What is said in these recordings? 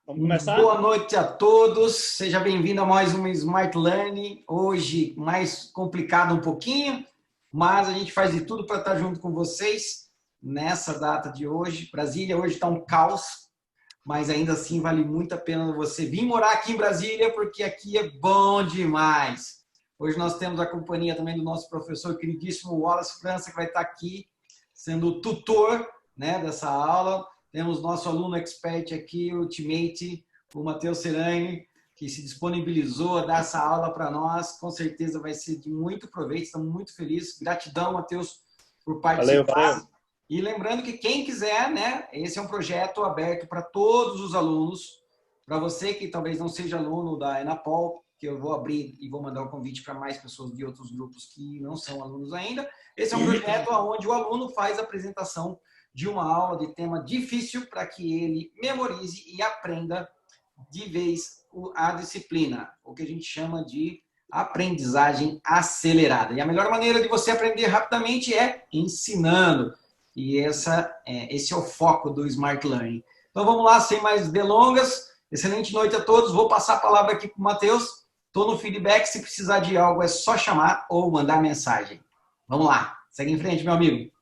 Vamos começar? Boa noite a todos, seja bem-vindo a mais um Smart Learning. Hoje mais complicado um pouquinho, mas a gente faz de tudo para estar junto com vocês nessa data de hoje. Brasília hoje está um caos, mas ainda assim vale muito a pena você vir morar aqui em Brasília, porque aqui é bom demais. Hoje nós temos a companhia também do nosso professor queridíssimo Wallace França, que vai estar aqui sendo o tutor, né, dessa aula. Temos nosso aluno expert aqui, o Ultimate, o Matheus Serani, que se disponibilizou a dar essa aula para nós. Com certeza vai ser de muito proveito, estamos muito felizes. Gratidão, Matheus, por participar. Valeu. E lembrando que quem quiser, né, esse é um projeto aberto para todos os alunos. Para você que talvez não seja aluno da Enapol, que eu vou abrir e vou mandar o convite para mais pessoas de outros grupos que não são alunos ainda. Esse é um projeto onde o aluno faz a apresentação de uma aula de tema difícil para que ele memorize e aprenda de vez a disciplina, o que a gente chama de aprendizagem acelerada. E a melhor maneira de você aprender rapidamente é ensinando. E esse é o foco do Smart Learning. Então vamos lá, sem mais delongas. Excelente noite a todos. Vou passar a palavra aqui para o Matheus. Estou no feedback. Se precisar de algo, é só chamar ou mandar mensagem. Vamos lá. Segue em frente, meu amigo.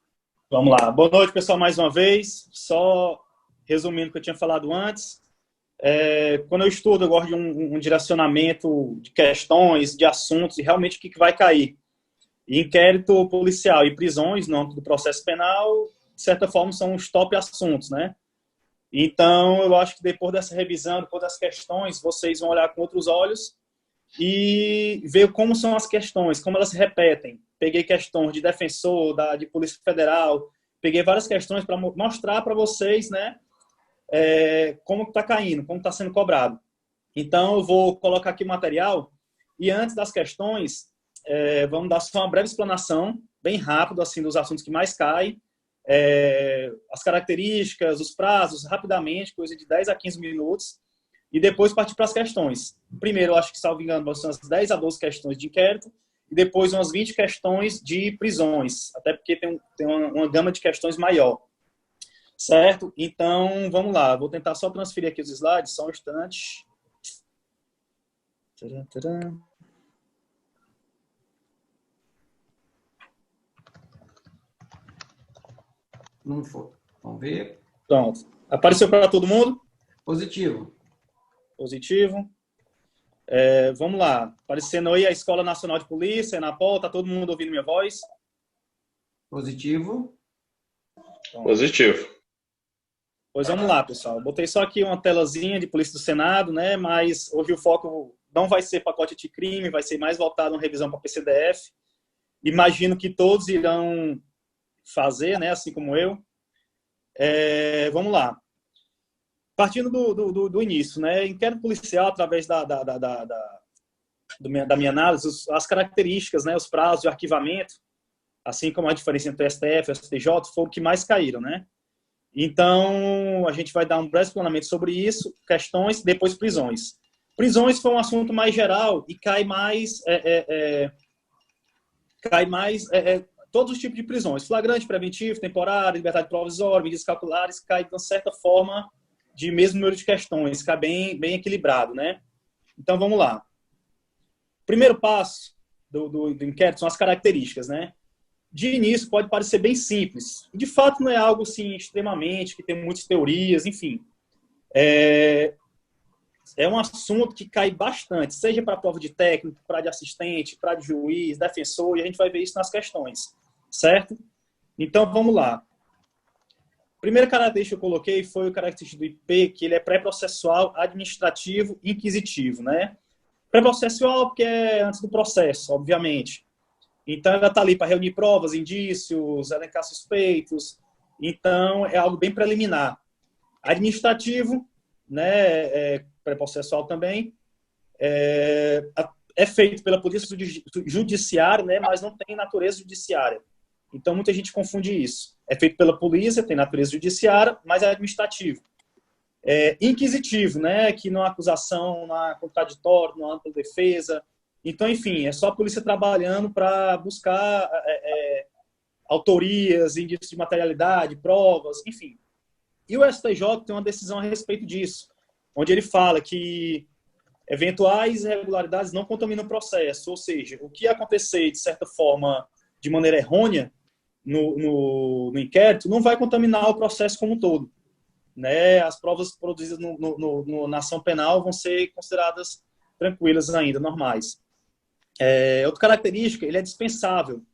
Vamos lá. Boa noite, pessoal, mais uma vez. Só resumindo o que eu tinha falado antes. Quando eu estudo, eu gosto de um direcionamento de questões, de assuntos, e realmente o que vai cair. E inquérito policial e prisões, no âmbito do processo penal, de certa forma, são os top assuntos, né? Então, eu acho que depois dessa revisão, depois das questões, vocês vão olhar com outros olhos e ver como são as questões, como elas se repetem. Peguei questões de defensor, de Polícia Federal, peguei várias questões para mostrar para vocês, né, como está caindo, como está sendo cobrado. Então, eu vou colocar aqui o material e antes das questões, vamos dar só uma breve explanação, bem rápido, assim, dos assuntos que mais caem, as características, os prazos, rapidamente, coisa de 10 a 15 minutos, e depois partir para as questões. Primeiro, eu acho que, salvo engano, são as 10 a 12 questões de inquérito, e depois umas 20 questões de prisões, até porque tem uma gama de questões maior. Certo? Então, vamos lá. Vou tentar só transferir aqui os slides, só um instante. Tcharam, tcharam. Não foi. Vamos ver. Pronto. Apareceu para todo mundo? Positivo. Positivo. Vamos lá. Aparecendo aí a Escola Nacional de Polícia, Enapol, tá todo mundo ouvindo minha voz? Positivo. Pronto. Positivo. Pois vamos lá, pessoal. Botei só aqui uma telazinha de Polícia do Senado, né? Mas hoje o foco não vai ser pacote de crime, vai ser mais voltado a uma revisão para PCDF. Imagino que todos irão fazer, né? Assim como eu. Vamos lá. Partindo do início, né? Inquérito policial, através da minha análise, as características, né? Os prazos de arquivamento, assim como a diferença entre o STF e o STJ, foram o que mais caíram, né? Então, a gente vai dar um breve explanamento sobre isso, questões, depois prisões. Prisões foi um assunto mais geral e cai mais todos os tipos de prisões. Flagrante, preventivo, temporário, liberdade provisória, medidas cautelares, cai, de certa forma, de mesmo número de questões, fica bem equilibrado, né? Então, vamos lá. Primeiro passo do inquérito são as características, né? De início, pode parecer bem simples. De fato, não é algo, assim, extremamente, que tem muitas teorias, enfim. É um assunto que cai bastante, seja para prova de técnico, para de assistente, para de juiz, defensor, e a gente vai ver isso nas questões, certo? Então, vamos lá. A primeira característica que eu coloquei foi o característica do IP, que ele é pré-processual, administrativo e inquisitivo, né? Pré-processual porque é antes do processo, obviamente. Então, ela está ali para reunir provas, indícios, elencar suspeitos. Então, é algo bem preliminar. Administrativo, né, pré-processual também, é feito pela polícia judiciária, né, mas não tem natureza judiciária. Então, muita gente confunde isso. É feito pela polícia, tem natureza judiciária, mas é administrativo. Inquisitivo, né, que não há acusação, não há contraditório, não há ampla defesa. Então, enfim, é só a polícia trabalhando para buscar autorias, indícios de materialidade, provas, enfim. E o STJ tem uma decisão a respeito disso. onde ele fala que eventuais irregularidades não contaminam o processo, ou seja, o que acontecer, de certa forma, de maneira errônea no inquérito, não vai contaminar o processo como um todo. Né? As provas produzidas na ação penal vão ser consideradas tranquilas ainda, normais. Outra característica, ele é dispensável.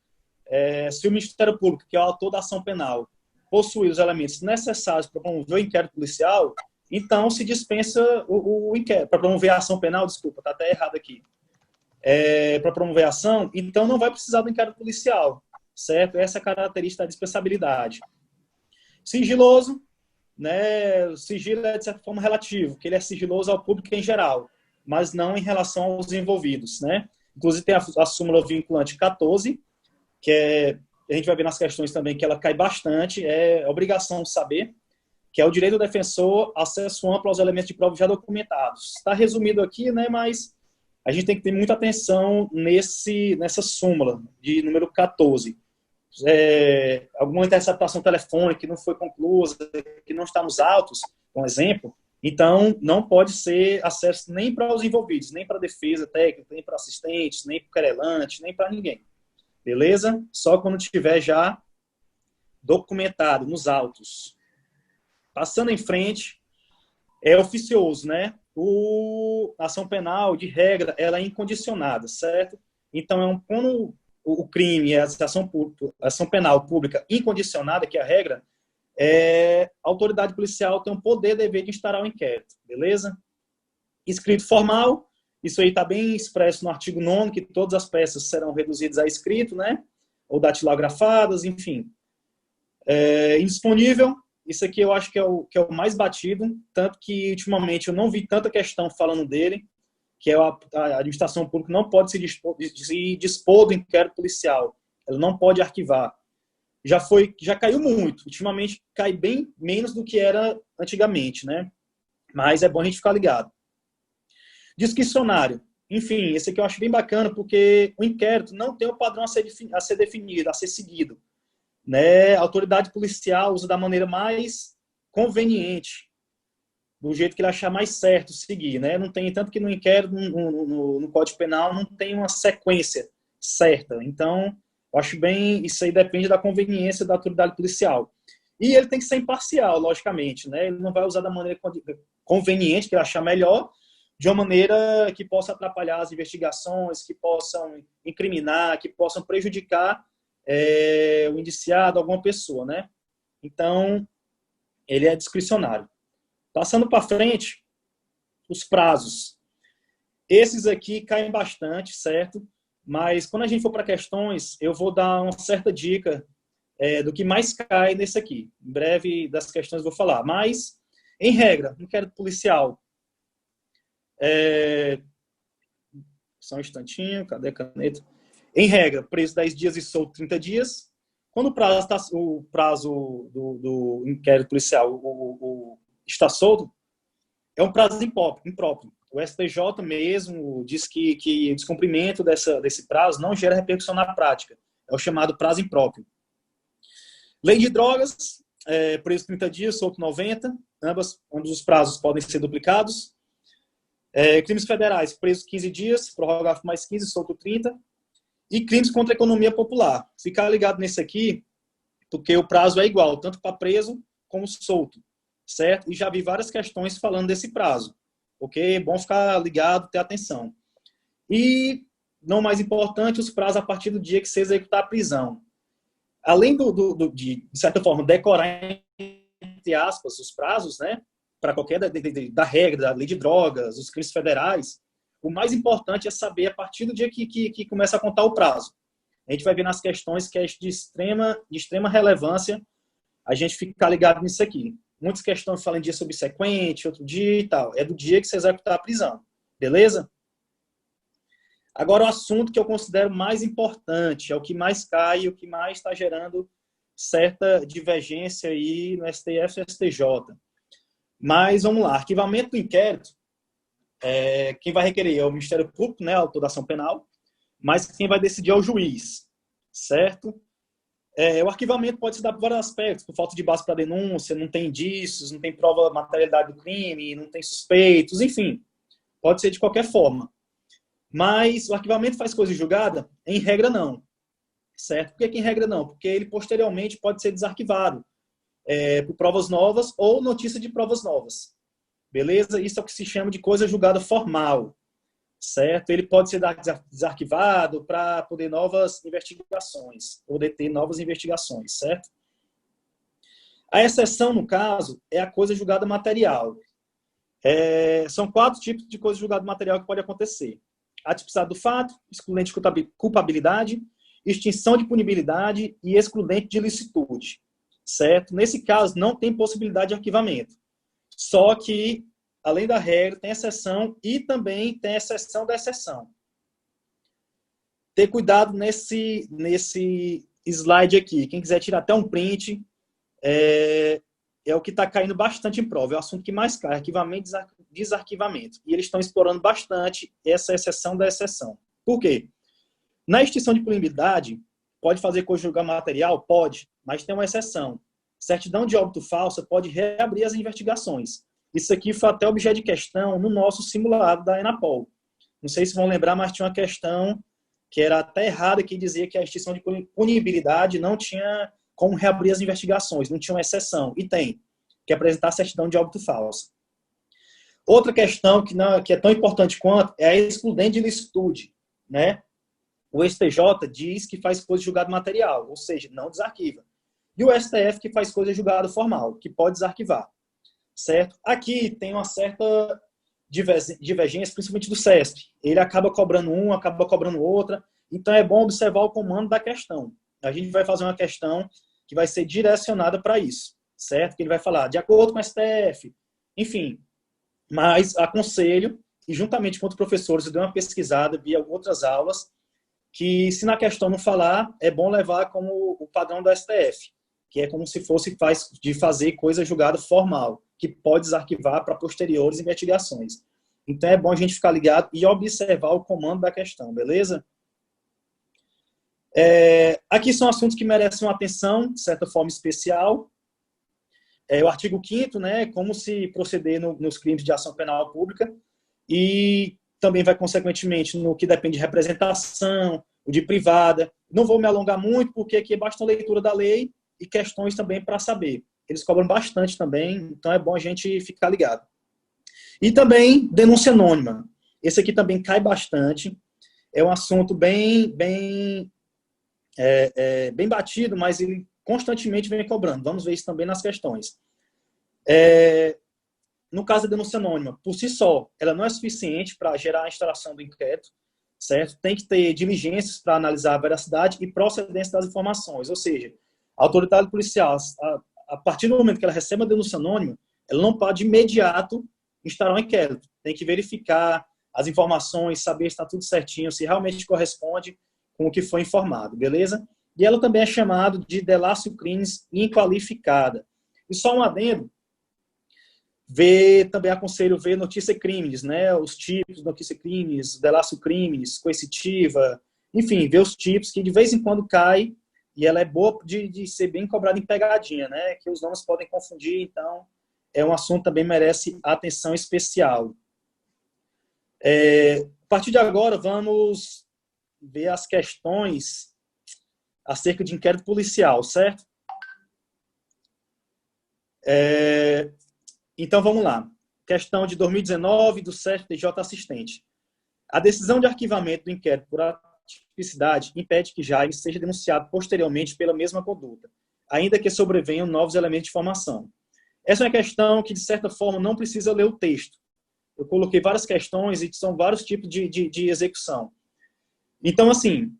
Se o Ministério Público, que é o autor da ação penal, possui os elementos necessários para promover o inquérito policial, então se dispensa o inquérito. Para promover a ação penal, desculpa, está até errado aqui. Para promover a ação, então não vai precisar do inquérito policial, certo? Essa é a característica da dispensabilidade. Sigiloso, né? O sigilo é, de certa forma, relativo, que ele é sigiloso ao público em geral, mas não em relação aos envolvidos, né? Inclusive tem a súmula vinculante 14, que a gente vai ver nas questões também que ela cai bastante, é obrigação de saber, que é o direito do defensor acesso amplo aos elementos de prova já documentados. Está resumido aqui, né, mas a gente tem que ter muita atenção nessa súmula de número 14. Alguma interceptação telefônica que não foi conclusa, que não está nos autos, um exemplo, então não pode ser acesso nem para os envolvidos, nem para a defesa técnica, nem para assistentes, nem para o querelante, nem para ninguém. Beleza? Só quando tiver já documentado nos autos. Passando em frente, é oficioso, né? A ação penal, de regra, ela é incondicionada, certo? Então, quando o crime é a ação penal pública incondicionada, que é a regra, a autoridade policial tem o poder e dever de instaurar o inquérito, beleza? Escrito formal, isso aí está bem expresso no artigo 9º, que todas as peças serão reduzidas a escrito, né? Ou datilografadas, enfim. Indisponível, isso aqui eu acho que é o mais batido, tanto que ultimamente eu não vi tanta questão falando dele, que a administração pública não pode se dispor do inquérito policial, ela não pode arquivar. Já caiu muito, ultimamente cai bem menos do que era antigamente, né? Mas é bom a gente ficar ligado. Discricionário. Enfim, esse aqui eu acho bem bacana, porque o inquérito não tem o padrão a ser definido, a ser seguido. Né? A autoridade policial usa da maneira mais conveniente, do jeito que ele achar mais certo seguir. Né? Não tem, tanto que no inquérito, no Código Penal, não tem uma sequência certa. Então, eu acho bem, isso aí depende da conveniência da autoridade policial. E ele tem que ser imparcial, logicamente. Né? Ele não vai usar da maneira conveniente, que ele achar melhor, de uma maneira que possa atrapalhar as investigações, que possam incriminar, que possam prejudicar o indiciado, alguma pessoa, né? Então, ele é discricionário. Passando para frente, os prazos. Esses aqui caem bastante, certo? Mas quando a gente for para questões, eu vou dar uma certa dica do que mais cai nesse aqui. Em breve, das questões, eu vou falar. Mas, em regra, inquérito policial, só um instantinho, cadê a caneta? Em regra, preso 10 dias e solto 30 dias. Quando o prazo do inquérito policial está solto, é um prazo impróprio. O STJ mesmo diz que o descumprimento desse prazo não gera repercussão na prática. É o chamado prazo impróprio. Lei de drogas, preso 30 dias, solto 90. Ambos os prazos podem ser duplicados. Crimes federais, preso 15 dias, prorrogável mais 15, solto 30. E crimes contra a economia popular. Ficar ligado nesse aqui, porque o prazo é igual, tanto para preso como solto, certo? E já vi várias questões falando desse prazo, ok? Bom ficar ligado, ter atenção. E, não mais importante, os prazos a partir do dia que se executar a prisão. Além de certa forma, decorar, entre aspas, os prazos, né? Para qualquer da regra, da lei de drogas, os crimes federais, o mais importante é saber a partir do dia que começa a contar o prazo. A gente vai ver nas questões que é de extrema relevância a gente ficar ligado nisso aqui. Muitas questões falam dia subsequente, outro dia e tal. É do dia que você executar a prisão. Beleza? Agora, o assunto que eu considero mais importante, é o que mais cai, o que mais está gerando certa divergência aí no STF e STJ. Mas, vamos lá. Arquivamento do inquérito, quem vai requerer é o Ministério Público, né, autor da ação penal, mas quem vai decidir é o juiz, certo? O arquivamento pode se dar por vários aspectos, por falta de base para denúncia, não tem indícios, não tem prova materialidade do crime, não tem suspeitos, enfim, pode ser de qualquer forma. Mas o arquivamento faz coisa julgada? Em regra, não. Certo? Por que em regra não? Porque ele posteriormente pode ser desarquivado por provas novas ou notícia de provas novas. Beleza? Isso é o que se chama de coisa julgada formal. Certo? Ele pode ser desarquivado para poder novas investigações, poder ter novas investigações, certo? A exceção, no caso, é a coisa julgada material. São 4 tipos de coisa julgada material que pode acontecer. A tipicidade do fato, excludente de culpabilidade, extinção de punibilidade e excludente de ilicitude, certo? Nesse caso, não tem possibilidade de arquivamento. Só que, além da regra, tem exceção e também tem exceção da exceção. Ter cuidado nesse slide aqui. Quem quiser tirar até um print, é o que está caindo bastante em prova. É o assunto que mais cai, arquivamento e desarquivamento. E eles estão explorando bastante essa exceção da exceção. Por quê? Na extinção de punibilidade, pode fazer coisa julgar material? Pode, mas tem uma exceção. Certidão de óbito falsa pode reabrir as investigações. Isso aqui foi até objeto de questão no nosso simulado da Enapol. Não sei se vão lembrar, mas tinha uma questão que era até errada, que dizia que a extinção de punibilidade não tinha como reabrir as investigações, não tinha uma exceção. E tem, que é apresentar a certidão de óbito falsa. Outra questão que é tão importante quanto é a excludente de ilicitude, né? O STJ diz que faz coisa de julgado material, ou seja, não desarquiva. E o STF que faz coisa de julgado formal, que pode desarquivar. Certo? Aqui tem uma certa divergência, principalmente do CESP. Ele acaba cobrando um, acaba cobrando outra. Então é bom observar o comando da questão. A gente vai fazer uma questão que vai ser direcionada para isso. Certo? Que ele vai falar de acordo com o STF. Enfim, mas aconselho, e juntamente com outros professores, eu dei uma pesquisada, vi outras aulas, que se na questão não falar, é bom levar como o padrão do STF, que é como se fosse de fazer coisa julgada formal, que pode desarquivar para posteriores investigações. Então é bom a gente ficar ligado e observar o comando da questão, beleza? Aqui são assuntos que merecem uma atenção, de certa forma especial. O artigo 5º, né, como se proceder nos crimes de ação penal pública, e também vai, consequentemente, no que depende de representação, o de privada. Não vou me alongar muito, porque aqui basta uma leitura da lei e questões também para saber. Eles cobram bastante também, então é bom a gente ficar ligado. E também denúncia anônima. Esse aqui também cai bastante. É um assunto bem batido, mas ele constantemente vem cobrando. Vamos ver isso também nas questões. No caso da denúncia anônima, por si só, ela não é suficiente para gerar a instauração do inquérito, certo? Tem que ter diligências para analisar a veracidade e procedência das informações. Ou seja, a autoridade policial, a partir do momento que ela recebe a denúncia anônima, ela não pode de imediato instaurar um inquérito. Tem que verificar as informações, saber se está tudo certinho, se realmente corresponde com o que foi informado, beleza? E ela também é chamada de delácio crimes inqualificada. E só um adendo, também aconselho ver notícia crimes, né? Os tipos de notícia crimes, delácio crimes, coercitiva, enfim, ver os tipos que de vez em quando cai e ela é boa de ser bem cobrada em pegadinha, né? Que os nomes podem confundir, então é um assunto que também merece atenção especial. A partir de agora, vamos ver as questões acerca de inquérito policial, certo? Então, vamos lá. Questão de 2019 do STJ assistente. A decisão de arquivamento do inquérito por atipicidade impede que Jaime seja denunciado posteriormente pela mesma conduta, ainda que sobrevenham novos elementos de informação. Essa é uma questão que, de certa forma, não precisa ler o texto. Eu coloquei várias questões e são vários tipos de execução. Então, assim,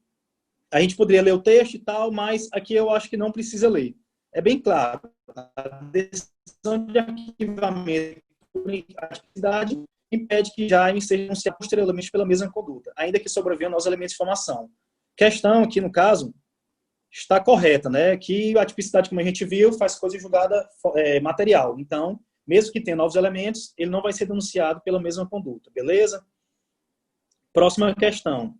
a gente poderia ler o texto e tal, mas aqui eu acho que não precisa ler. É bem claro. A decisão de arquivamento por atividade impede que Jaime seja denunciado posteriormente pela mesma conduta, ainda que sobrevenham aos elementos de informação. Questão aqui, no caso, está correta, né? Que a tipicidade, como a gente viu, faz coisa julgada material. Então, mesmo que tenha novos elementos, ele não vai ser denunciado pela mesma conduta, beleza? Próxima questão.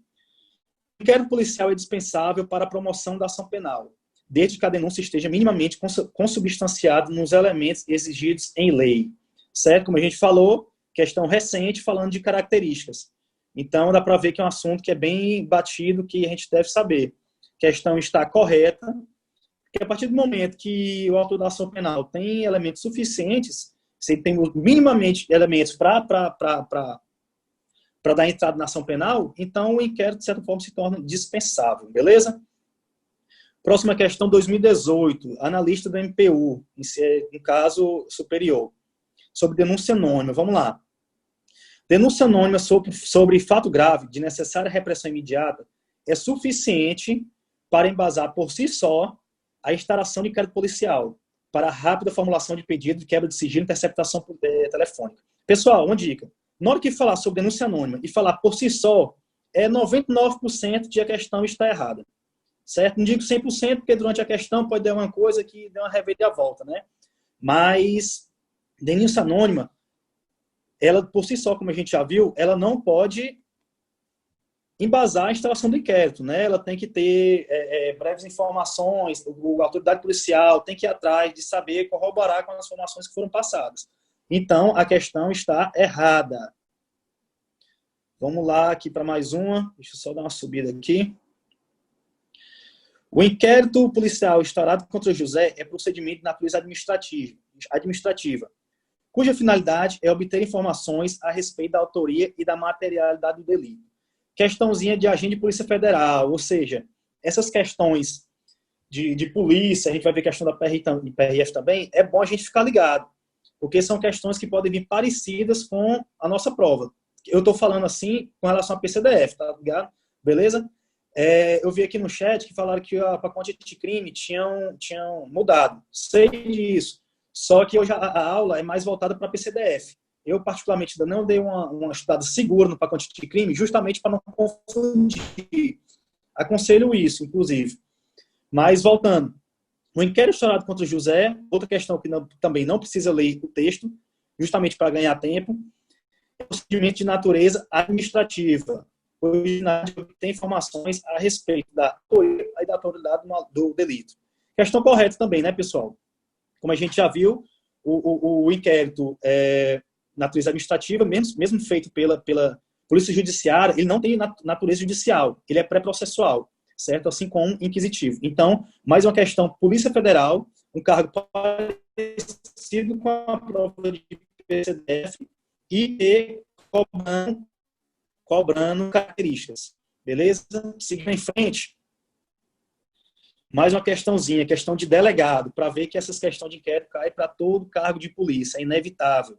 O inquérito policial é dispensável para a promoção da ação penal, desde que a denúncia esteja minimamente consubstanciada nos elementos exigidos em lei. Certo? Como a gente falou, questão recente falando de características. Então, dá para ver que é um assunto que é bem batido, que a gente deve saber. A questão está correta, porque a partir do momento que o autor da ação penal tem elementos suficientes, se ele tem minimamente elementos para dar entrada na ação penal, então o inquérito, de certa forma, se torna dispensável, beleza? Próxima questão, 2018, analista do MPU, no caso superior, sobre denúncia anônima. Vamos lá. Denúncia anônima sobre fato grave de necessária repressão imediata é suficiente para embasar por si só a instauração de inquérito policial para a rápida formulação de pedido de quebra de sigilo e interceptação telefônica. Pessoal, uma dica. Na hora que falar sobre denúncia anônima e falar por si só, 99% de a questão está errada. Certo? Não digo 100%, porque durante a questão pode dar uma coisa que dê uma reviravolta, né? Mas denúncia anônima, ela por si só, como a gente já viu, ela não pode embasar a instalação do inquérito, né? Ela tem que ter breves informações, a autoridade policial tem que ir atrás de saber corroborar com as informações que foram passadas. Então, a questão está errada. Vamos lá aqui para mais uma. Deixa eu só dar uma subida aqui. O inquérito policial instaurado contra José é procedimento de natureza administrativa, cuja finalidade é obter informações a respeito da autoria e da materialidade do delito. Questãozinha de agente de Polícia Federal, ou seja, essas questões de polícia, a gente vai ver questão da PRF também, é bom a gente ficar ligado, porque são questões que podem vir parecidas com a nossa prova. Eu estou falando assim com relação à PCDF, tá ligado? Beleza? Eu vi aqui no chat que falaram que a pacote de crime tinham mudado. Sei disso. Só que hoje a aula é mais voltada para a PCDF. Eu, particularmente, ainda não dei uma estudada segura no pacote de crime, justamente para não confundir. Aconselho isso, inclusive. Mas, voltando. O inquérito instaurado contra José, outra questão que também não precisa ler o texto, justamente para ganhar tempo, é um procedimento de natureza administrativa. Originário de obter informações a respeito da autoria e da autoridade do delito. Questão correta também, né, pessoal? Como a gente já viu, o inquérito natureza administrativa, mesmo feito pela Polícia Judiciária, ele não tem natureza judicial, ele é pré-processual, certo? Assim como inquisitivo. Então, mais uma questão, Polícia Federal, um cargo parecido com a prova de PCDF e cobrando características. Beleza? Seguindo em frente, mais uma questãozinha, questão de delegado, para ver que essas questões de inquérito caem para todo cargo de polícia, é inevitável.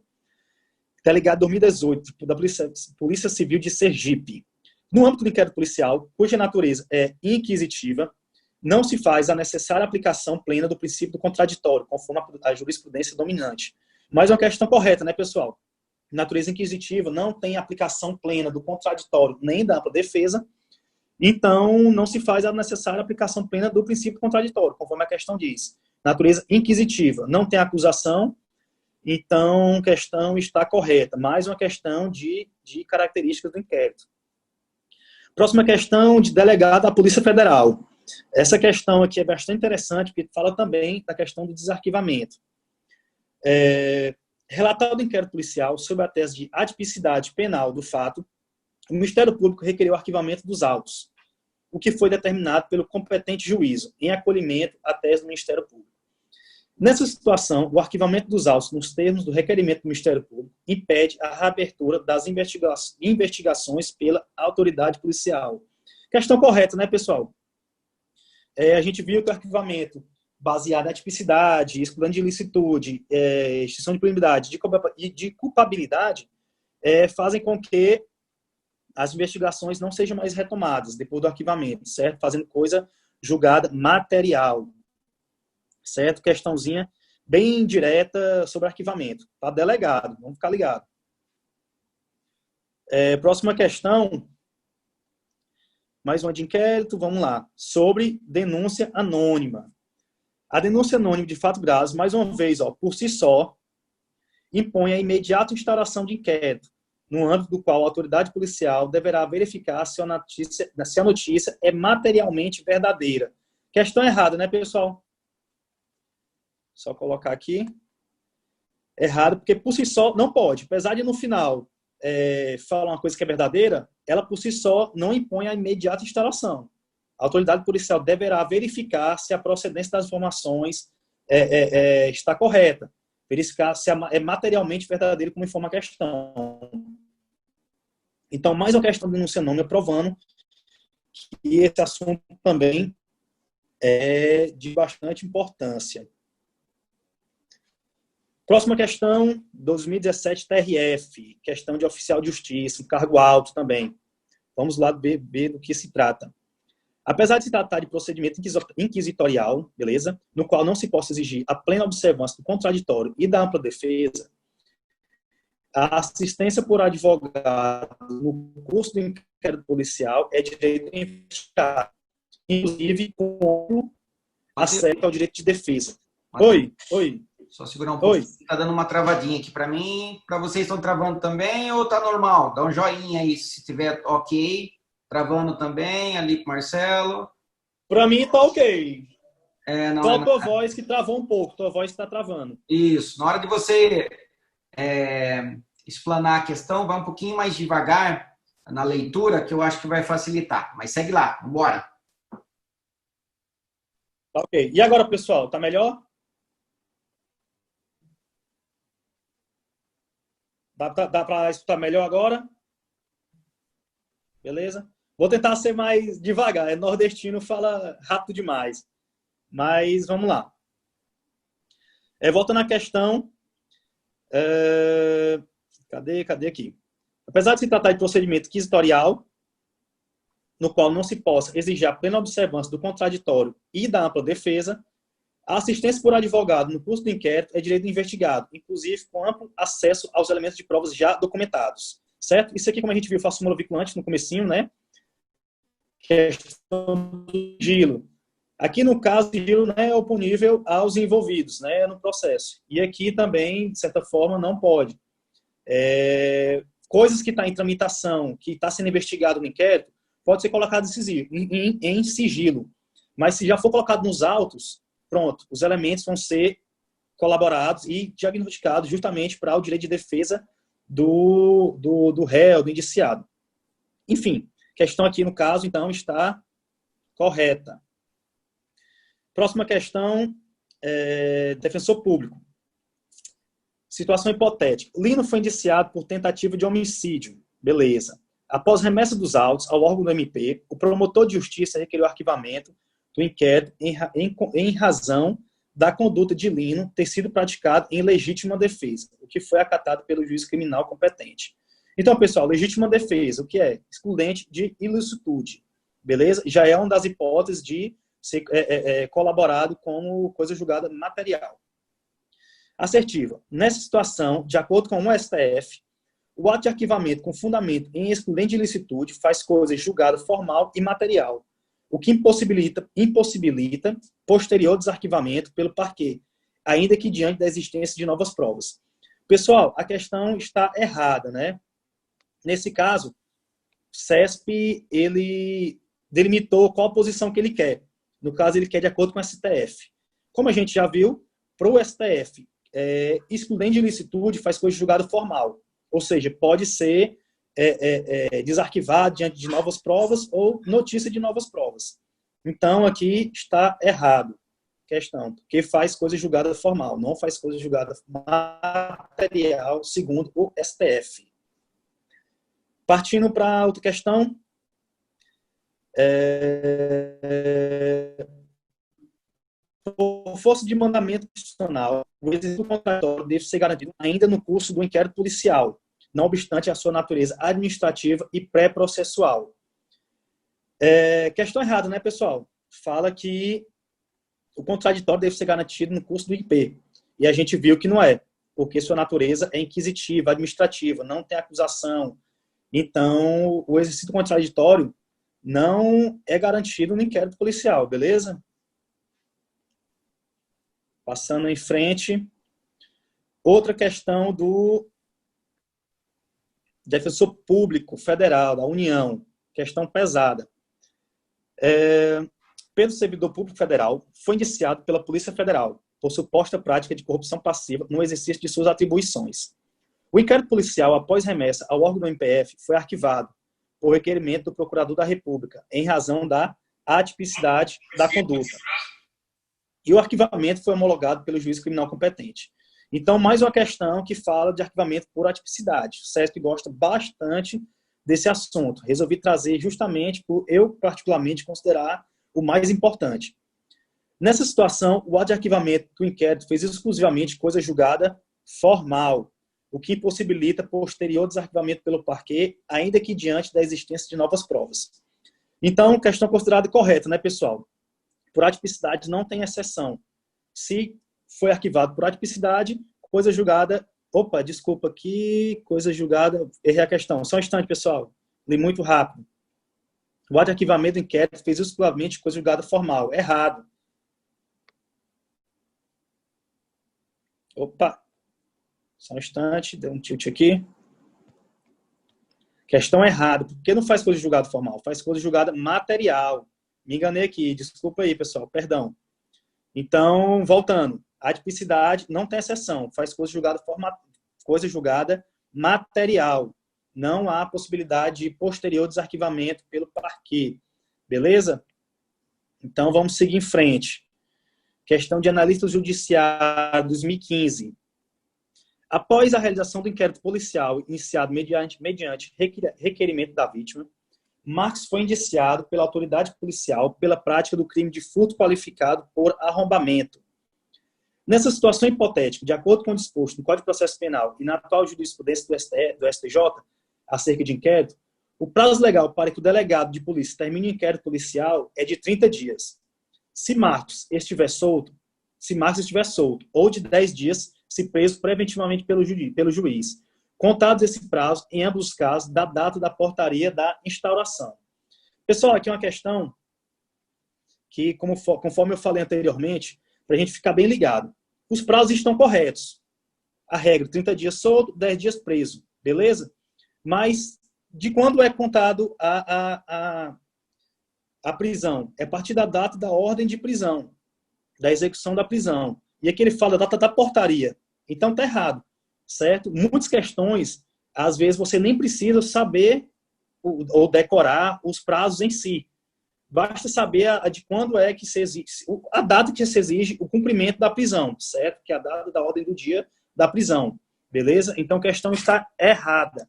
Delegado 2018, da Polícia Civil de Sergipe. No âmbito do inquérito policial, cuja natureza é inquisitiva, não se faz a necessária aplicação plena do princípio do contraditório, conforme a jurisprudência dominante. Mais uma questão correta, né, pessoal? Natureza inquisitiva não tem aplicação plena do contraditório nem da ampla defesa, então não se faz a necessária aplicação plena do princípio contraditório, conforme a questão diz. Natureza inquisitiva, não tem acusação, então a questão está correta. Mais uma questão de características do inquérito. Próxima questão de delegado da Polícia Federal. Essa questão aqui é bastante interessante, porque fala também da questão do desarquivamento. Relatado do inquérito policial sobre a tese de atipicidade penal do fato, o Ministério Público requeriu o arquivamento dos autos, o que foi determinado pelo competente juízo, em acolhimento à tese do Ministério Público. Nessa situação, o arquivamento dos autos nos termos do requerimento do Ministério Público impede a reabertura das investigações pela autoridade policial. Questão correta, né, pessoal? A gente viu que o arquivamento baseado na tipicidade, excludendo de ilicitude, extinção de punibilidade e de culpabilidade, fazem com que as investigações não sejam mais retomadas depois do arquivamento, certo? Fazendo coisa julgada material, certo? Questãozinha bem direta sobre arquivamento. Tá delegado, vamos ficar ligados. Próxima questão, mais uma de inquérito, vamos lá. Sobre denúncia anônima. A denúncia anônima de fato grave, mais uma vez, por si só, impõe a imediata instauração de inquérito, no âmbito do qual a autoridade policial deverá verificar se a notícia é materialmente verdadeira, Questão errada, né, pessoal? Só colocar aqui. Errado, porque por si só não pode. Apesar de no final falar uma coisa que é verdadeira, ela por si só não impõe a imediata instalação. A autoridade policial deverá verificar se a procedência das informações está correta, verificar se é materialmente verdadeiro, como informa a questão. Então, mais uma questão de denúncia anônima provando que esse assunto também é de bastante importância. Próxima questão, 2017 TRF, questão de oficial de justiça, um cargo alto também. Vamos lá ver do que se trata. Apesar de se tratar de procedimento inquisitorial, beleza, no qual não se possa exigir a plena observância do contraditório e da ampla defesa, a assistência por advogado no curso do inquérito policial é direito investigado, inclusive com acesso ao direito de defesa. Oi. Só segurar um pouco. Oi. Tá dando uma travadinha aqui para mim. Para vocês estão travando também ou tá normal? Dá um joinha aí se tiver ok. Travando também ali pro Marcelo. Para mim tá ok. Não, só tua voz que travou um pouco. Tua voz está travando. Isso. Na hora de você explanar a questão, vai um pouquinho mais devagar na leitura, que eu acho que vai facilitar. Mas segue lá. Vambora. Tá ok. E agora, pessoal? Tá melhor? Dá para escutar melhor agora? Beleza? Vou tentar ser mais devagar. Nordestino, fala rápido demais. Mas vamos lá. Voltando à questão. Cadê aqui? Apesar de se tratar de procedimento inquisitorial, no qual não se possa exigir a plena observância do contraditório e da ampla defesa, a assistência por advogado no curso do inquérito é direito do investigado, inclusive com amplo acesso aos elementos de provas já documentados. Certo? Isso aqui, como a gente viu, faz súmula vinculante no comecinho, né? Questão do sigilo. Aqui, no caso, o sigilo não é oponível aos envolvidos, né, no processo. E aqui também, de certa forma, não pode. Coisas que estão em tramitação, que está sendo investigado no inquérito, pode ser colocado em sigilo. Mas se já for colocado nos autos, pronto, os elementos vão ser colaborados e diagnosticados justamente para o direito de defesa do réu, do indiciado. Enfim, questão aqui no caso, então, está correta. Próxima questão, defensor público. Situação hipotética. Lino foi indiciado por tentativa de homicídio. Beleza. Após remessa dos autos ao órgão do MP, o promotor de justiça requeriu arquivamento do inquérito em razão da conduta de Lino ter sido praticado em legítima defesa, o que foi acatado pelo juiz criminal competente. Então, pessoal, legítima defesa, o que é? Excludente de ilicitude. Beleza? Já é uma das hipóteses de ser colaborado como coisa julgada material. Assertiva. Nessa situação, de acordo com o STF, o ato de arquivamento com fundamento em excludente de ilicitude faz coisa julgada formal e material, o que impossibilita posterior desarquivamento pelo parquê, ainda que diante da existência de novas provas. Pessoal, a questão está errada, né? Nesse caso, o CESP, ele delimitou qual a posição que ele quer. No caso, ele quer de acordo com o STF. Como a gente já viu, para o STF, excludente de ilicitude faz coisa julgada formal. Ou seja, pode ser desarquivado diante de novas provas ou notícia de novas provas. Então, aqui está errado a questão, porque faz coisa julgada formal, não faz coisa julgada material, segundo o STF. Partindo para outra questão. Por força de mandamento constitucional, o exercício contraditório deve ser garantido ainda no curso do inquérito policial, não obstante a sua natureza administrativa e pré-processual. Questão errada, né, pessoal? Fala que o contraditório deve ser garantido no curso do IP. E a gente viu que não é, porque sua natureza é inquisitiva, administrativa, não tem acusação. Então, o exercício do contraditório não é garantido no inquérito policial, beleza? Passando em frente. Outra questão do defensor público federal, da União. Questão pesada. pelo servidor público federal, foi indiciado pela Polícia Federal por suposta prática de corrupção passiva no exercício de suas atribuições. O inquérito policial, após remessa ao órgão do MPF, foi arquivado por requerimento do Procurador da República, em razão da atipicidade da conduta. E o arquivamento foi homologado pelo juiz criminal competente. Então, mais uma questão que fala de arquivamento por atipicidade. O SESP gosta bastante desse assunto. Resolvi trazer justamente por eu, particularmente, considerar o mais importante. Nessa situação, o ato de arquivamento do inquérito fez exclusivamente coisa julgada formal, o que possibilita posterior desarquivamento pelo parquê, ainda que diante da existência de novas provas. Então, questão considerada correta, né, pessoal? Por atipicidade não tem exceção. Se foi arquivado por atipicidade, coisa julgada... Opa, desculpa aqui, coisa julgada... Errei a questão. Só um instante, pessoal. Li muito rápido. O ato de arquivamento do inquérito fez exclusivamente coisa julgada formal. Errado. Opa. Só um instante, deu um tilt aqui. Questão errada. Por que não faz coisa julgada formal? Faz coisa julgada material. Me enganei aqui. Desculpa aí, pessoal. Perdão. Então, voltando. A tipicidade não tem exceção. Faz coisa julgada material. Não há possibilidade de posterior desarquivamento pelo parquê. Beleza? Então, vamos seguir em frente. Questão de analista judiciário 2015. Após a realização do inquérito policial iniciado mediante requerimento da vítima, Marcos foi indiciado pela autoridade policial pela prática do crime de furto qualificado por arrombamento. Nessa situação hipotética, de acordo com o disposto no Código de Processo Penal e na atual jurisprudência do STJ, acerca de inquérito, o prazo legal para que o delegado de polícia termine o inquérito policial é de 30 dias. Se Marcos estiver solto, ou de 10 dias, se preso preventivamente pelo juiz, contados esse prazo, em ambos os casos, da data da portaria da instauração. Pessoal, aqui é uma questão que, conforme eu falei anteriormente, para a gente ficar bem ligado. Os prazos estão corretos. A regra, 30 dias solto, 10 dias preso. Beleza? Mas de quando é contado a prisão? É a partir da data da ordem de prisão, da execução da prisão. E aqui ele fala da data da portaria. Então está errado. Certo? Muitas questões, às vezes, você nem precisa saber ou decorar os prazos em si. Basta saber de quando é que se exige, a data que se exige o cumprimento da prisão, certo? Que é a data da ordem do dia da prisão. Beleza? Então, a questão está errada.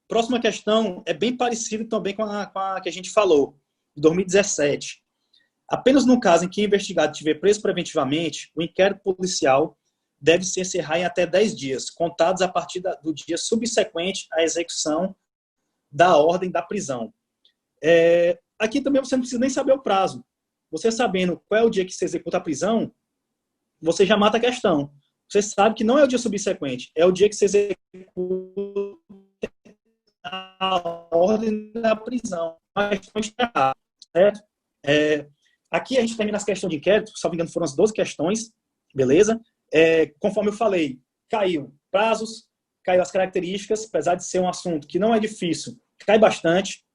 Próxima questão é bem parecida também com a que a gente falou, de 2017. Apenas no caso em que o investigado estiver preso preventivamente, o inquérito policial deve se encerrar em até 10 dias, contados a partir do dia subsequente à execução da ordem da prisão. Aqui também você não precisa nem saber o prazo. Você sabendo qual é o dia que se executa a prisão, você já mata a questão. Você sabe que não é o dia subsequente, é o dia que se executa a ordem da prisão. A questão está errada, certo? Aqui a gente termina as questões de inquérito, se não me engano foram as 12 questões, beleza? Conforme eu falei, caiu prazos, caiu as características, apesar de ser um assunto que não é difícil, cai bastante,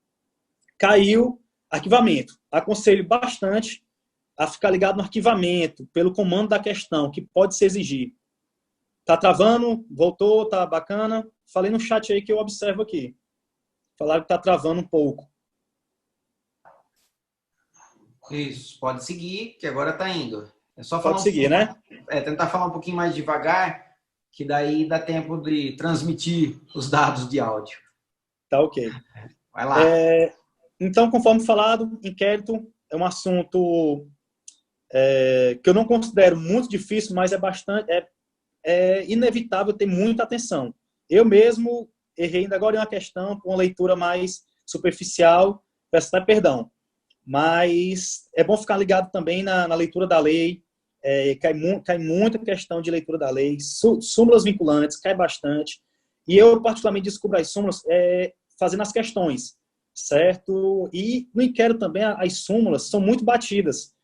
caiu arquivamento. Aconselho bastante a ficar ligado no arquivamento, pelo comando da questão, que pode se exigir. Tá travando? Voltou? Tá bacana? Falei no chat aí que eu observo aqui. Falaram que tá travando um pouco. Isso, pode seguir, que agora tá indo. É só falar seguir, né? Tentar falar um pouquinho mais devagar, que daí dá tempo de transmitir os dados de áudio. Tá ok. Vai lá. Então, conforme falado, inquérito é um assunto que eu não considero muito difícil, mas é inevitável ter muita atenção. Eu mesmo errei ainda agora em uma questão com uma leitura mais superficial, peço até perdão. Mas é bom ficar ligado também na leitura da lei. Cai muita questão de leitura da lei. Súmulas vinculantes, cai bastante. E eu, particularmente, descubro as súmulas fazendo as questões, certo? E no inquérito também, as súmulas são muito batidas.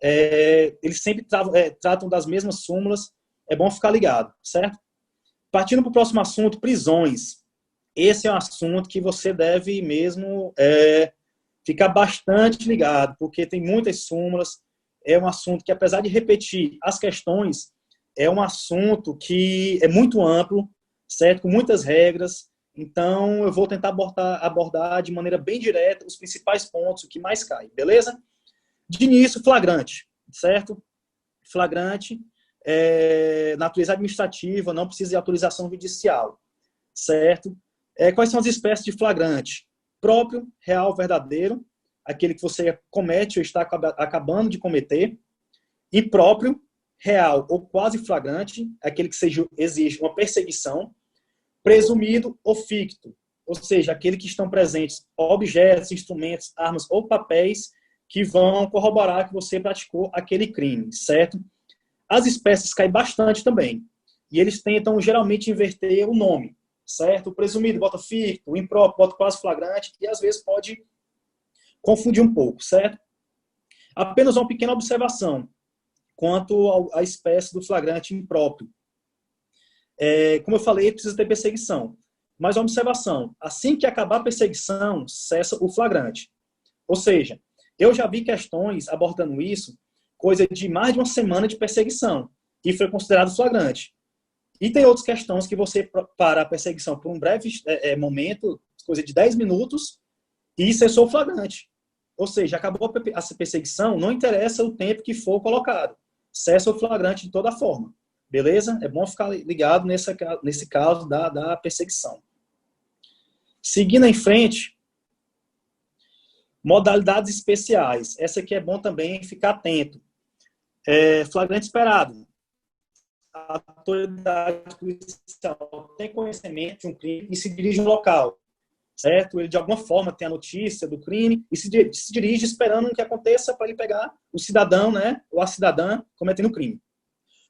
Eles sempre tratam das mesmas súmulas. É bom ficar ligado, certo? Partindo para o próximo assunto, prisões. Esse é um assunto que você deve mesmo ficar bastante ligado, porque tem muitas súmulas. É um assunto que, apesar de repetir as questões, é um assunto que é muito amplo, certo? Com muitas regras. Então, eu vou tentar abordar de maneira bem direta os principais pontos, o que mais cai, beleza? De início, flagrante, certo? Flagrante, natureza administrativa, não precisa de autorização judicial, certo? Quais são as espécies de flagrante? Próprio, real, verdadeiro, aquele que você comete ou está acabando de cometer. Impróprio, real ou quase flagrante, aquele que exige uma perseguição. Presumido ou ficto, ou seja, aquele que estão presentes objetos, instrumentos, armas ou papéis que vão corroborar que você praticou aquele crime, certo? As espécies caem bastante também. E eles tentam, geralmente, inverter o nome, certo? O presumido bota ficto, o impróprio bota quase flagrante, e às vezes pode confundir um pouco, certo? Apenas uma pequena observação quanto à espécie do flagrante impróprio. Como eu falei, precisa ter perseguição. Mas uma observação, assim que acabar a perseguição, cessa o flagrante. Ou seja, eu já vi questões abordando isso, coisa de mais de uma semana de perseguição, e foi considerado flagrante. E tem outras questões que você para a perseguição por um breve momento, coisa de 10 minutos, e cessou o flagrante. Ou seja, acabou a perseguição, não interessa o tempo que for colocado. Cessa o flagrante de toda forma. Beleza? É bom ficar ligado nesse caso da perseguição. Seguindo em frente, modalidades especiais. Essa aqui é bom também ficar atento. Flagrante esperado. A autoridade policial tem conhecimento de um crime e se dirige ao local. Certo? Ele, de alguma forma, tem a notícia do crime e se dirige esperando que aconteça para ele pegar o cidadão, né, ou a cidadã cometendo o crime.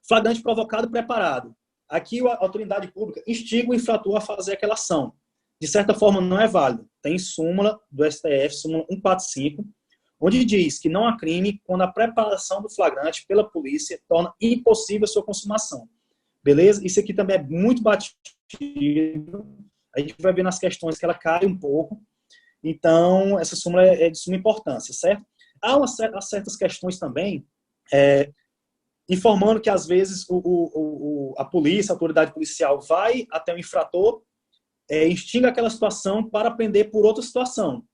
Flagrante provocado preparado. Aqui a autoridade pública instiga o infrator a fazer aquela ação. De certa forma, não é válido. Tem súmula do STF, súmula 145, onde diz que não há crime quando a preparação do flagrante pela polícia torna impossível a sua consumação. Beleza? Isso aqui também é muito batido. A gente vai ver nas questões que ela cai um pouco. Então, essa súmula é de suma importância, certo? Há certas questões também informando que, às vezes, a polícia, a autoridade policial vai até o infrator, instiga aquela situação para prender por outra situação.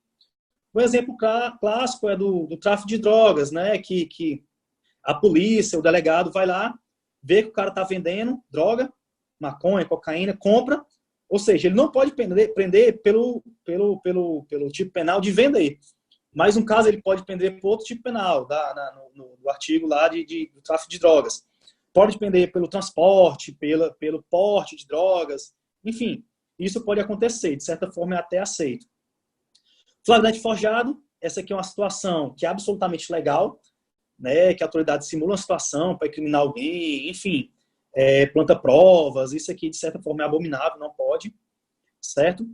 Um exemplo clássico é do tráfico de drogas, né? Que a polícia, o delegado vai lá, vê que o cara está vendendo droga, maconha, cocaína, compra, ou seja, ele não pode prender pelo tipo penal de vender. Mas, no caso, ele pode prender por outro tipo penal, no artigo lá do tráfico de drogas. Pode prender pelo transporte, pelo porte de drogas, enfim, isso pode acontecer, de certa forma é até aceito. Flagrante forjado, essa aqui é uma situação que é absolutamente legal, né, que a autoridade simula uma situação para incriminar alguém, enfim, planta provas, isso aqui, de certa forma, é abominável, não pode, certo?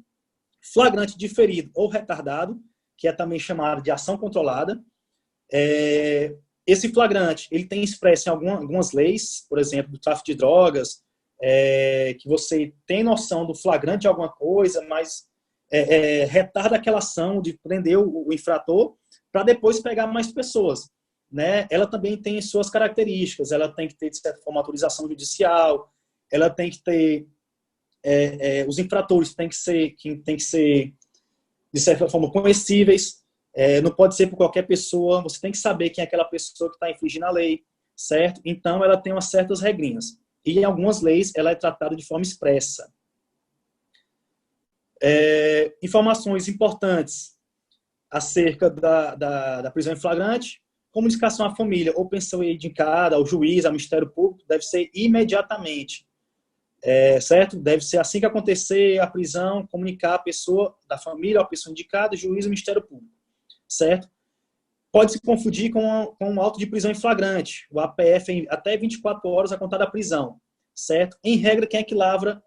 Flagrante diferido ou retardado, que é também chamado de ação controlada. Esse flagrante, ele tem expresso em algumas leis, por exemplo, do tráfico de drogas, que você tem noção do flagrante de alguma coisa, mas retarda aquela ação de prender o infrator para depois pegar mais pessoas. Né? Ela também tem suas características, ela tem que ter, de certa forma, autorização judicial, ela tem que ter, os infratores têm que ser, de certa forma, conhecíveis, não pode ser por qualquer pessoa, você tem que saber quem é aquela pessoa que está infringindo a lei, certo? Então, ela tem umas certas regrinhas. E em algumas leis, ela é tratada de forma expressa. Informações importantes acerca da prisão em flagrante: comunicação à família ou pessoa indicada, ao juiz, ao Ministério Público, deve ser imediatamente. Certo? Deve ser assim que acontecer a prisão, comunicar a pessoa da família, a pessoa indicada, o juiz e o Ministério Público. Certo? Pode se confundir com um auto de prisão em flagrante, o APF, até 24 horas a contar da prisão. Certo? Em regra, quem é que lavra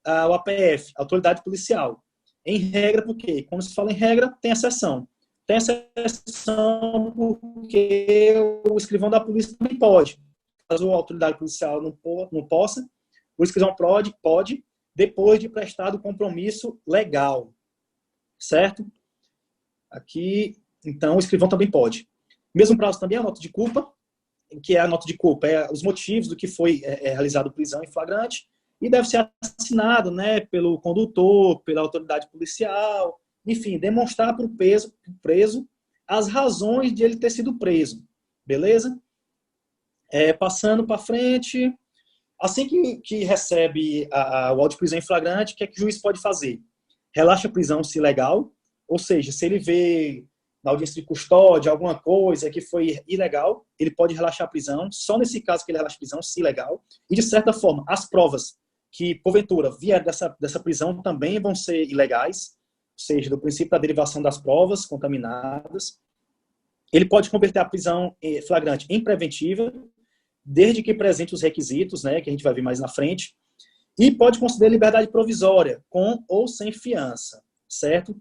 o APF? A autoridade policial. Em regra, por quê? Quando se fala em regra, tem exceção. Tem exceção porque o escrivão da polícia também pode. Caso a autoridade policial não possa, o escrivão pode, depois de prestado o compromisso legal. Certo? Aqui, Então, o escrivão também pode. Mesmo prazo também é a nota de culpa, que é a nota de culpa, é os motivos do que foi realizado prisão em flagrante, e deve ser assinado, né, pelo condutor, pela autoridade policial, enfim, demonstrar para o preso as razões de ele ter sido preso, beleza? Passando para frente, assim que recebe o auto de prisão em flagrante, o que é que o juiz pode fazer? Relaxa a prisão se legal, ou seja, se ele vê na audiência de custódia alguma coisa que foi ilegal, ele pode relaxar a prisão, só nesse caso que ele relaxa a prisão, se ilegal, e de certa forma, as provas que, porventura, vieram dessa prisão também vão ser ilegais, ou seja, do princípio da derivação das provas contaminadas. Ele pode converter a prisão flagrante em preventiva, desde que presente os requisitos, né, que a gente vai ver mais na frente, e pode conceder liberdade provisória, com ou sem fiança, certo?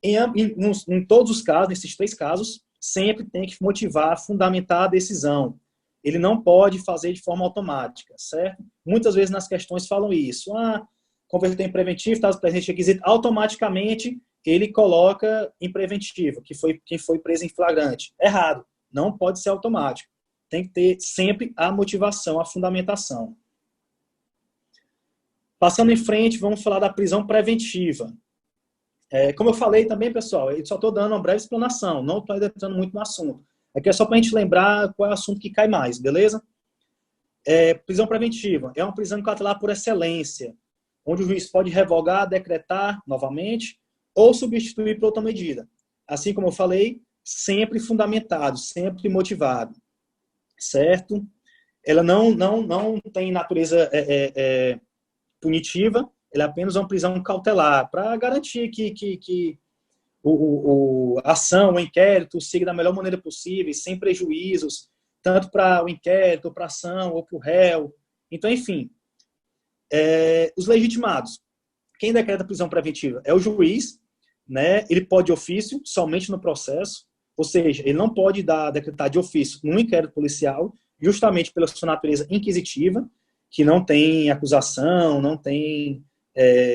Em todos os casos, nesses 3 casos, sempre tem que motivar, fundamentar a decisão. Ele não pode fazer de forma automática, certo? Muitas vezes nas questões falam isso. Converter em preventivo, está presente requisito, automaticamente ele coloca em preventivo, quem foi preso em flagrante. Errado. Não pode ser automático. Tem que ter sempre a motivação, a fundamentação. Passando em frente, vamos falar da prisão preventiva. Como eu falei também, pessoal, eu só estou dando uma breve explanação, não estou entrando muito no assunto. Aqui é só para a gente lembrar qual é o assunto que cai mais, beleza? Prisão preventiva é uma prisão cautelar por excelência, onde o juiz pode revogar, decretar novamente ou substituir por outra medida. Assim como eu falei, sempre fundamentado, sempre motivado, certo? Ela não tem natureza punitiva, ela é apenas uma prisão cautelar, para garantir que a ação, o inquérito, siga da melhor maneira possível, sem prejuízos, tanto para o inquérito, para a ação, ou para o réu. Então, enfim, os legitimados. Quem decreta prisão preventiva é o juiz, né? Ele pode de ofício, somente no processo, ou seja, ele não pode decretar de ofício no inquérito policial, justamente pela sua natureza inquisitiva, que não tem acusação, não tem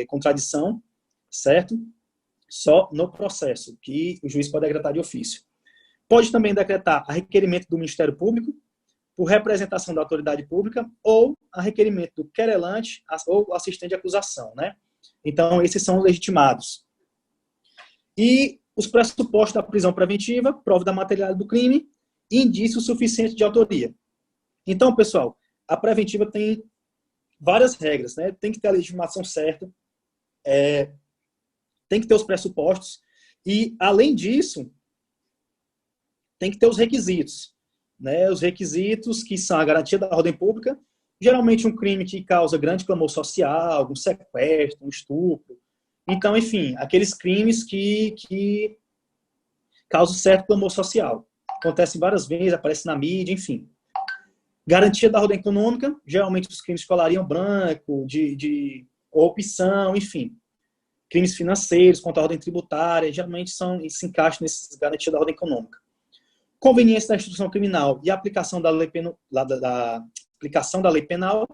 contradição, certo? Só no processo, que o juiz pode decretar de ofício. Pode também decretar a requerimento do Ministério Público, por representação da autoridade pública, ou a requerimento do querelante ou assistente de acusação, né? Então, esses são os legitimados. E os pressupostos da prisão preventiva, prova da materialidade do crime e indício suficiente de autoria. Então, pessoal, a preventiva tem várias regras, né? Tem que ter a legitimação certa, tem que ter os pressupostos e, além disso, tem que ter os requisitos, né? Os requisitos que são a garantia da ordem pública, geralmente um crime que causa grande clamor social, um sequestro, um estupro. Então, enfim, aqueles crimes que causam certo clamor social. Acontecem várias vezes, aparece na mídia, enfim. Garantia da ordem econômica, geralmente os crimes de colarinho branco, de corrupção, enfim. Crimes financeiros, contra a ordem tributária, geralmente se encaixam nessas garantias da ordem econômica. Conveniência da instrução criminal e a aplicação da lei penal,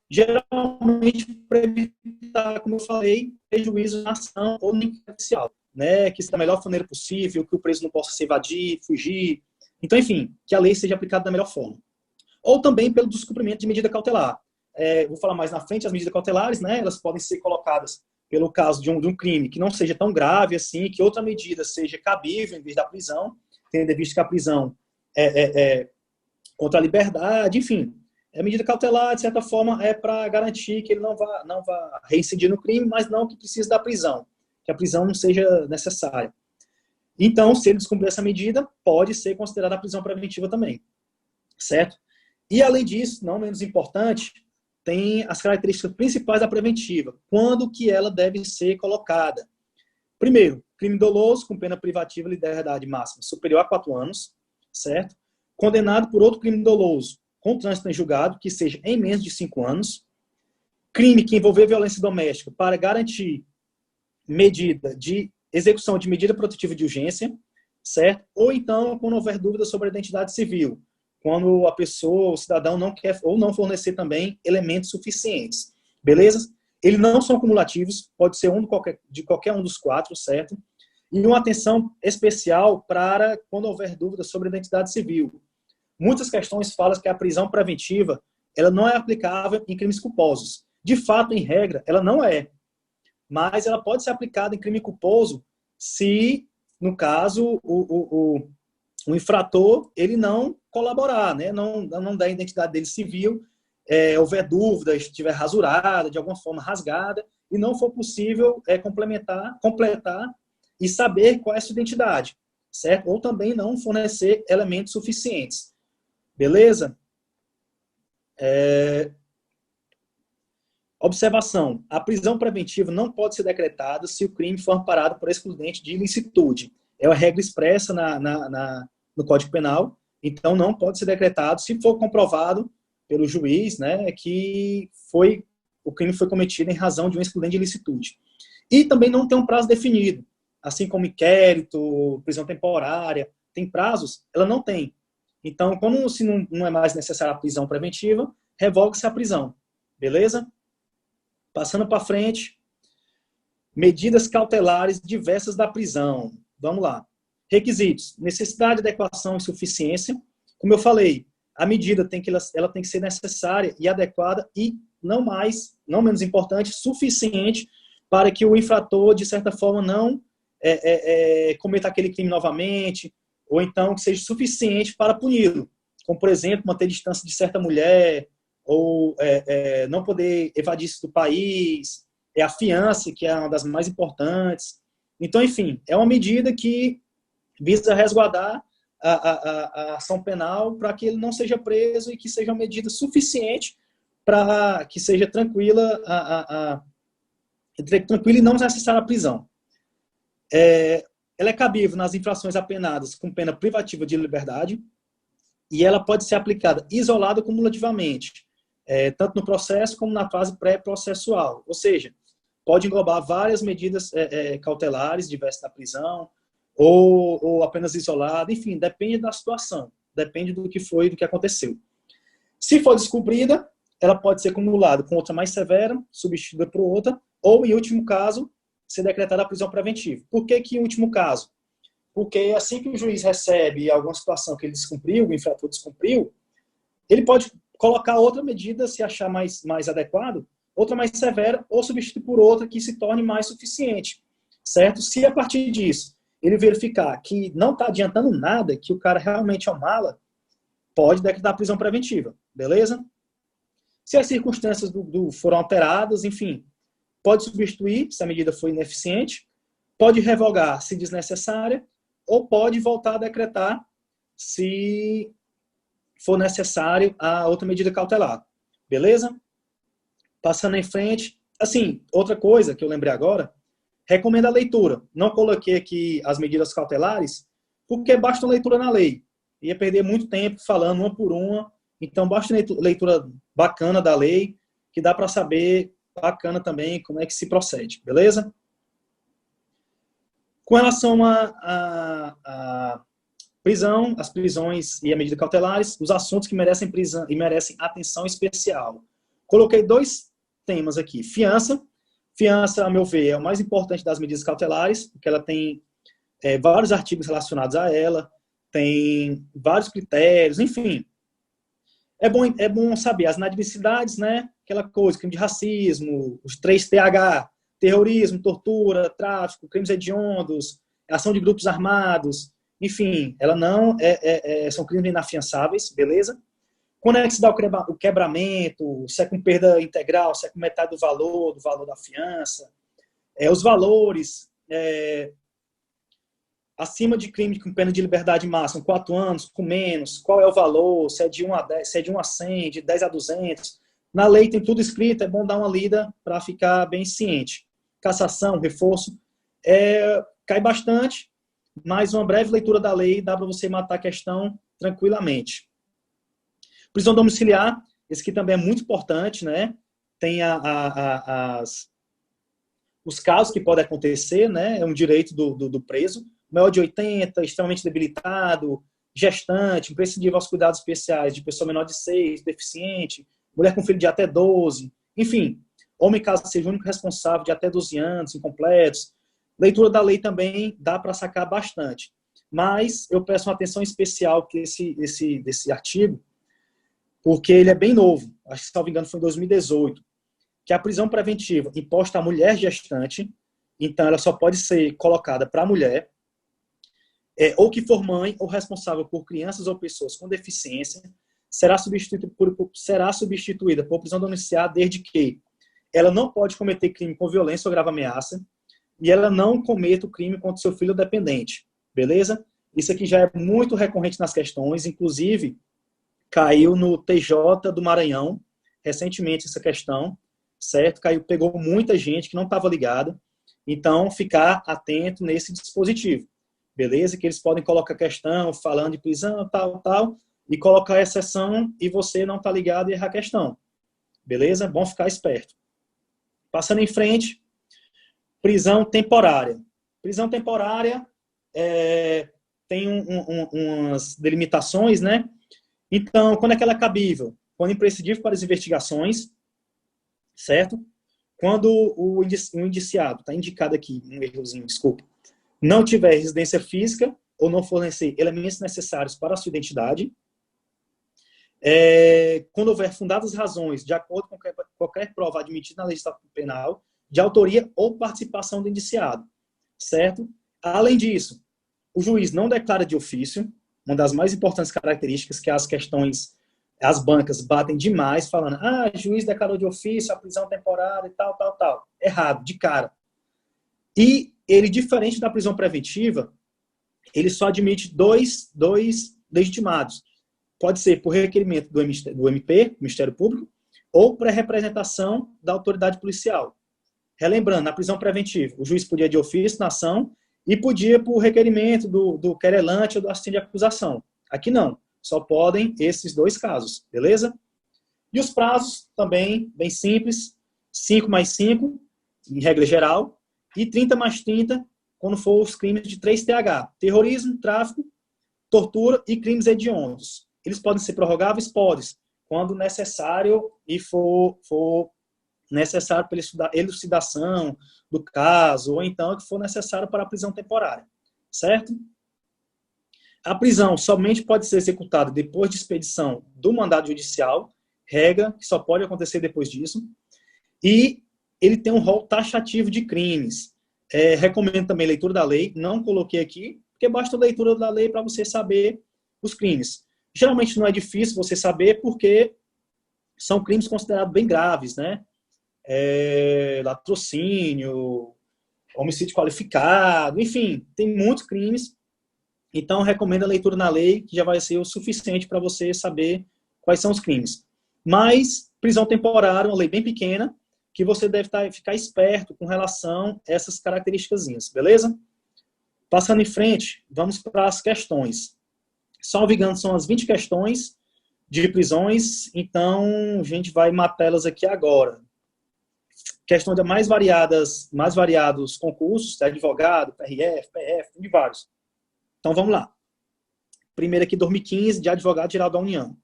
geralmente para evitar, como eu falei, prejuízo na ação ou no inquérito policial, né? Que seja da melhor maneira possível, que o preso não possa se evadir, fugir. Então, enfim, que a lei seja aplicada da melhor forma. Ou também pelo descumprimento de medida cautelar. Vou falar mais na frente, as medidas cautelares, né? Elas podem ser colocadas pelo caso de um crime que não seja tão grave assim, que outra medida seja cabível em vez da prisão, tendo em vista que a prisão é contra a liberdade, enfim. A medida cautelar, de certa forma, é para garantir que ele não vá reincidir no crime, mas não que precise da prisão, que a prisão não seja necessária. Então, se ele descumprir essa medida, pode ser considerada a prisão preventiva também, certo? E, além disso, não menos importante, tem as características principais da preventiva. Quando que ela deve ser colocada? Primeiro, crime doloso com pena privativa de liberdade máxima superior a 4 anos, certo? Condenado por outro crime doloso com trânsito em julgado, que seja em menos de 5 anos. Crime que envolver violência doméstica para garantir medida de execução de medida protetiva de urgência, certo? Ou então, quando houver dúvida sobre a identidade civil, quando a pessoa, o cidadão, não quer ou não fornecer também elementos suficientes. Beleza? Eles não são cumulativos, pode ser de qualquer um dos 4, certo? E uma atenção especial para quando houver dúvidas sobre a identidade civil. Muitas questões falam que a prisão preventiva ela não é aplicável em crimes culposos. De fato, em regra, ela não é. Mas ela pode ser aplicada em crime culposo se, no caso, o infrator ele não colaborar, né? Não dar a identidade dele civil, houver dúvida, estiver rasurada, de alguma forma rasgada, e não for possível completar e saber qual é a sua identidade, certo? Ou também não fornecer elementos suficientes. Beleza? Observação. A prisão preventiva não pode ser decretada se o crime for amparado por excludente de ilicitude. É uma regra expressa no Código Penal, então não pode ser decretado se for comprovado pelo juiz, né, que o crime foi cometido em razão de um excludente de ilicitude. E também não tem um prazo definido, assim como inquérito, prisão temporária, tem prazos, ela não tem. Então, como se não é mais necessária a prisão preventiva, revoga-se a prisão. Beleza? Passando para frente, medidas cautelares diversas da prisão. Vamos lá. Requisitos: necessidade, adequação e suficiência. Como eu falei, a medida ela tem que ser necessária e adequada e, não menos importante, suficiente para que o infrator, de certa forma, não cometa aquele crime novamente, ou então que seja suficiente para puni-lo. Como, por exemplo, manter distância de certa mulher, ou não poder evadir-se do país, a fiança, que é uma das mais importantes. Então, enfim, é uma medida que visa resguardar a ação penal para que ele não seja preso e que seja uma medida suficiente para que seja tranquila e não necessária a prisão. Ela é cabível nas infrações apenadas com pena privativa de liberdade e ela pode ser aplicada isolada ou cumulativamente, tanto no processo como na fase pré-processual. Ou seja, pode englobar várias medidas cautelares diversas da prisão, ou apenas isolada, enfim, depende da situação, depende do que foi, do que aconteceu. Se for descumprida, ela pode ser cumulada com outra mais severa, substituída por outra, ou, em último caso, ser decretada a prisão preventiva. Por que em último caso? Porque assim que o juiz recebe alguma situação que ele descumpriu, o infrator descumpriu, ele pode colocar outra medida, se achar mais adequado, outra mais severa, ou substituir por outra que se torne mais suficiente, certo? Se a partir disso ele verificar que não está adiantando nada, que o cara realmente é um mala, pode decretar prisão preventiva, beleza? Se as circunstâncias foram alteradas, enfim, pode substituir, se a medida foi ineficiente, pode revogar se desnecessária, ou pode voltar a decretar se for necessário a outra medida cautelar, beleza? Passando em frente, assim, outra coisa que eu lembrei agora, recomendo a leitura. Não coloquei aqui as medidas cautelares, porque basta uma leitura na lei. Ia perder muito tempo falando uma por uma. Então, basta leitura bacana da lei, que dá para saber bacana também como é que se procede. Beleza? Com relação à prisão, as prisões e a medida cautelares, os assuntos que merecem prisão e merecem atenção especial. Coloquei 2 temas aqui. Fiança. Fiança, a meu ver, é o mais importante das medidas cautelares, porque ela tem vários artigos relacionados a ela, tem vários critérios, enfim. É bom saber as inadmissibilidades, né? Aquela coisa, crime de racismo, os 3TH, terrorismo, tortura, tráfico, crimes hediondos, ação de grupos armados, enfim, ela não são crimes inafiançáveis, beleza? Quando é que se dá o quebramento, se é com perda integral, se é com metade do valor da fiança, os valores, acima de crime com pena de liberdade máxima, 4 anos, com menos, qual é o valor, se é de 1 a 10, se é de 1 a 100, de 10 a 200. Na lei tem tudo escrito, é bom dar uma lida para ficar bem ciente. Cassação, reforço, cai bastante, mas uma breve leitura da lei dá para você matar a questão tranquilamente. Prisão domiciliar, esse aqui também é muito importante, né? Tem os casos que podem acontecer, né? É um direito do preso, maior de 80, extremamente debilitado, gestante, imprescindível aos cuidados especiais de pessoa menor de 6, deficiente, mulher com filho de até 12, enfim, homem caso seja o único responsável de até 12 anos, incompletos, Leitura da lei também dá para sacar bastante. Mas eu peço uma atenção especial que desse artigo, porque ele é bem novo. Acho que, se não me engano, foi em 2018. Que a prisão preventiva imposta à mulher gestante, então ela só pode ser colocada para a mulher, ou que for mãe ou responsável por crianças ou pessoas com deficiência, será substituída por prisão domiciliar desde que ela não pode cometer crime com violência ou grave ameaça e ela não cometa o crime contra seu filho dependente. Beleza? Isso aqui já é muito recorrente nas questões, inclusive caiu no TJ do Maranhão recentemente essa questão, certo? Caiu, pegou muita gente que não estava ligada, então ficar atento nesse dispositivo. Beleza? Que eles podem colocar questão falando de prisão, tal, e colocar a exceção e você não está ligado e errar a questão. Beleza? Bom ficar esperto. Passando em frente, prisão temporária. Prisão temporária tem umas delimitações, né? Então, quando é que ela é cabível? Quando imprescindível para as investigações, certo? Quando o indiciado, está indicado aqui, um errozinho, desculpa, não tiver residência física ou não fornecer elementos necessários para a sua identidade, quando houver fundadas razões, de acordo com qualquer prova admitida na legislação penal, de autoria ou participação do indiciado, certo? Além disso, o juiz não declara de ofício, uma das mais importantes características que as bancas batem demais, falando, juiz declarou de ofício a prisão temporária e tal. Errado, de cara. E ele, diferente da prisão preventiva, ele só admite dois legitimados. Pode ser por requerimento do MP, Ministério Público, ou por representação da autoridade policial. Relembrando, na prisão preventiva, o juiz podia de ofício na ação e podia por requerimento do querelante ou do assistente de acusação. Aqui não, só podem esses dois casos, beleza? E os prazos também, bem simples, 5 mais 5, em regra geral, e 30 mais 30, quando for os crimes de 3TH, terrorismo, tráfico, tortura e crimes hediondos. Eles podem ser prorrogáveis? Podem, quando necessário e for necessário pela elucidação do caso, ou então que for necessário para a prisão temporária, certo? A prisão somente pode ser executada depois de expedição do mandado judicial, regra que só pode acontecer depois disso, e ele tem um rol taxativo de crimes. Recomendo também leitura da lei, não coloquei aqui, porque basta a leitura da lei para você saber os crimes. Geralmente não é difícil você saber, porque são crimes considerados bem graves, né? Latrocínio, homicídio qualificado, enfim, tem muitos crimes. Então, recomendo a leitura na lei, que já vai ser o suficiente para você saber quais são os crimes. Mas, prisão temporária, uma lei bem pequena, que você deve ficar esperto com relação a essas características, beleza? Passando em frente, vamos para as questões. Salvo engano, são as 20 questões de prisões, então a gente vai matá-las aqui agora. Questão de mais variados concursos, advogado, PRF, PF, tem de vários. Então, vamos lá. Primeiro aqui, 2015, de advogado-geral da União.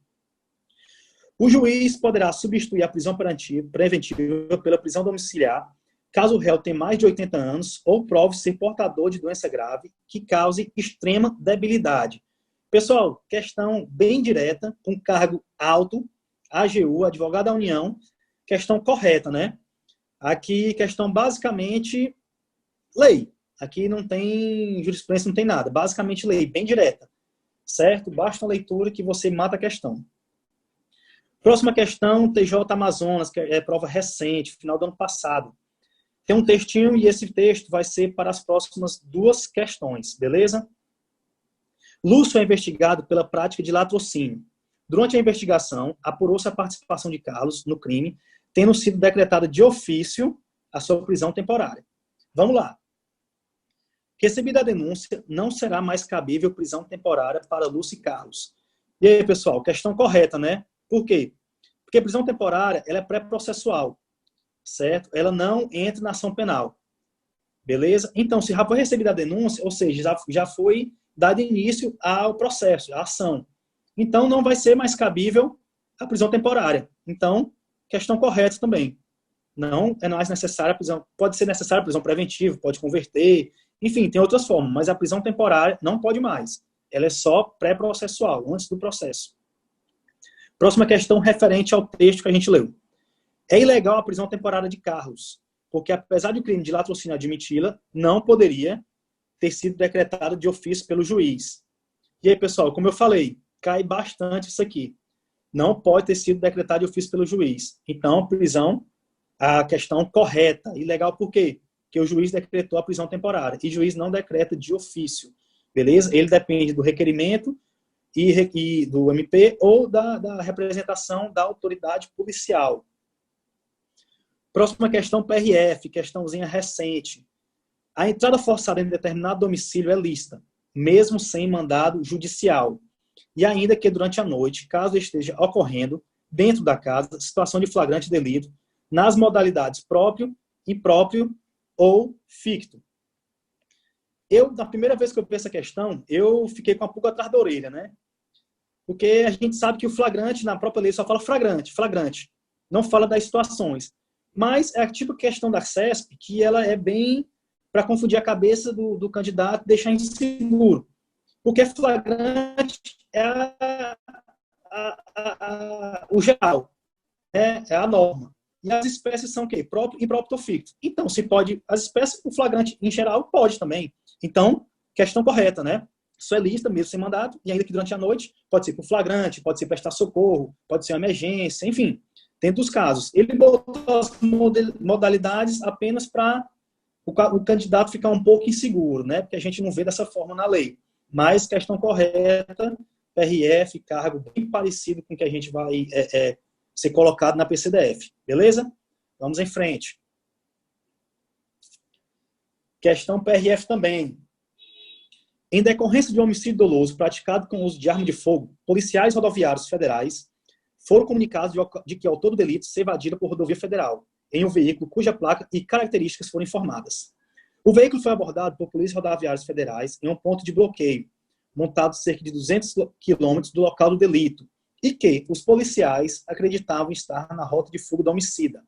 O juiz poderá substituir a prisão preventiva pela prisão domiciliar, caso o réu tenha mais de 80 anos ou prove ser portador de doença grave que cause extrema debilidade. Pessoal, questão bem direta, com cargo alto, AGU, advogado da União, questão correta, né? Aqui, questão basicamente lei. Aqui não tem jurisprudência, não tem nada. Basicamente lei, bem direta. Certo? Basta uma leitura que você mata a questão. Próxima questão, TJ Amazonas, que é prova recente, final do ano passado. Tem um textinho e esse texto vai ser para as próximas 2 questões, beleza? Lúcio é investigado pela prática de latrocínio. Durante a investigação, apurou-se a participação de Carlos no crime, tendo sido decretada de ofício a sua prisão temporária. Vamos lá. Recebida a denúncia, não será mais cabível prisão temporária para Lúcio e Carlos. E aí, pessoal, questão correta, né? Por quê? Porque prisão temporária, ela é pré-processual, certo? Ela não entra na ação penal. Beleza? Então, se já foi recebida a denúncia, ou seja, já foi dado início ao processo, à ação. Então, não vai ser mais cabível a prisão temporária. Então, questão correta também. Não é mais necessária a prisão, pode ser necessária a prisão preventiva, pode converter, enfim, tem outras formas, mas a prisão temporária não pode mais. Ela é só pré-processual, antes do processo. Próxima questão referente ao texto que a gente leu. É ilegal a prisão temporária de Carlos, porque apesar do crime de latrocínio admiti-la, não poderia ter sido decretado de ofício pelo juiz. E aí, pessoal, como eu falei, cai bastante isso aqui. Não pode ter sido decretado de ofício pelo juiz. Então, prisão, a questão correta. Ilegal por quê? Porque o juiz decretou a prisão temporária. E o juiz não decreta de ofício. Beleza? Ele depende do requerimento e do MP ou da representação da autoridade policial. Próxima questão, PRF, questãozinha recente. A entrada forçada em determinado domicílio é lícita, mesmo sem mandado judicial. E ainda que durante a noite, caso esteja ocorrendo, dentro da casa, situação de flagrante delito, nas modalidades próprio, impróprio ou ficto. Na primeira vez que eu vi essa questão, eu fiquei com a pulga atrás da orelha, né? Porque a gente sabe que o flagrante, na própria lei, só fala flagrante, flagrante. Não fala das situações. Mas é a tipo de questão da CESP que ela é bem para confundir a cabeça do candidato e deixar inseguro. Porque flagrante é o geral, é a norma. E as espécies são o quê? Próprio, impróprio ou ficto. Então, se pode, as espécies, o flagrante em geral pode também. Então, questão correta, né? Isso é lista, mesmo sem mandato, e ainda que durante a noite, pode ser por flagrante, pode ser prestar socorro, pode ser uma emergência, enfim, dentro dos casos. Ele botou as modalidades apenas para o candidato ficar um pouco inseguro, né? Porque a gente não vê dessa forma na lei. Mas questão correta, PRF, cargo bem parecido com o que a gente vai ser colocado na PCDF. Beleza? Vamos em frente. Questão PRF também. Em decorrência de um homicídio doloso praticado com o uso de arma de fogo, policiais rodoviários federais foram comunicados de que o autor do delito se evadira por rodovia federal, em um veículo cuja placa e características foram informadas. O veículo foi abordado por polícias rodoviárias federais em um ponto de bloqueio, montado cerca de 200 quilômetros do local do delito, e que os policiais acreditavam estar na rota de fuga do homicida.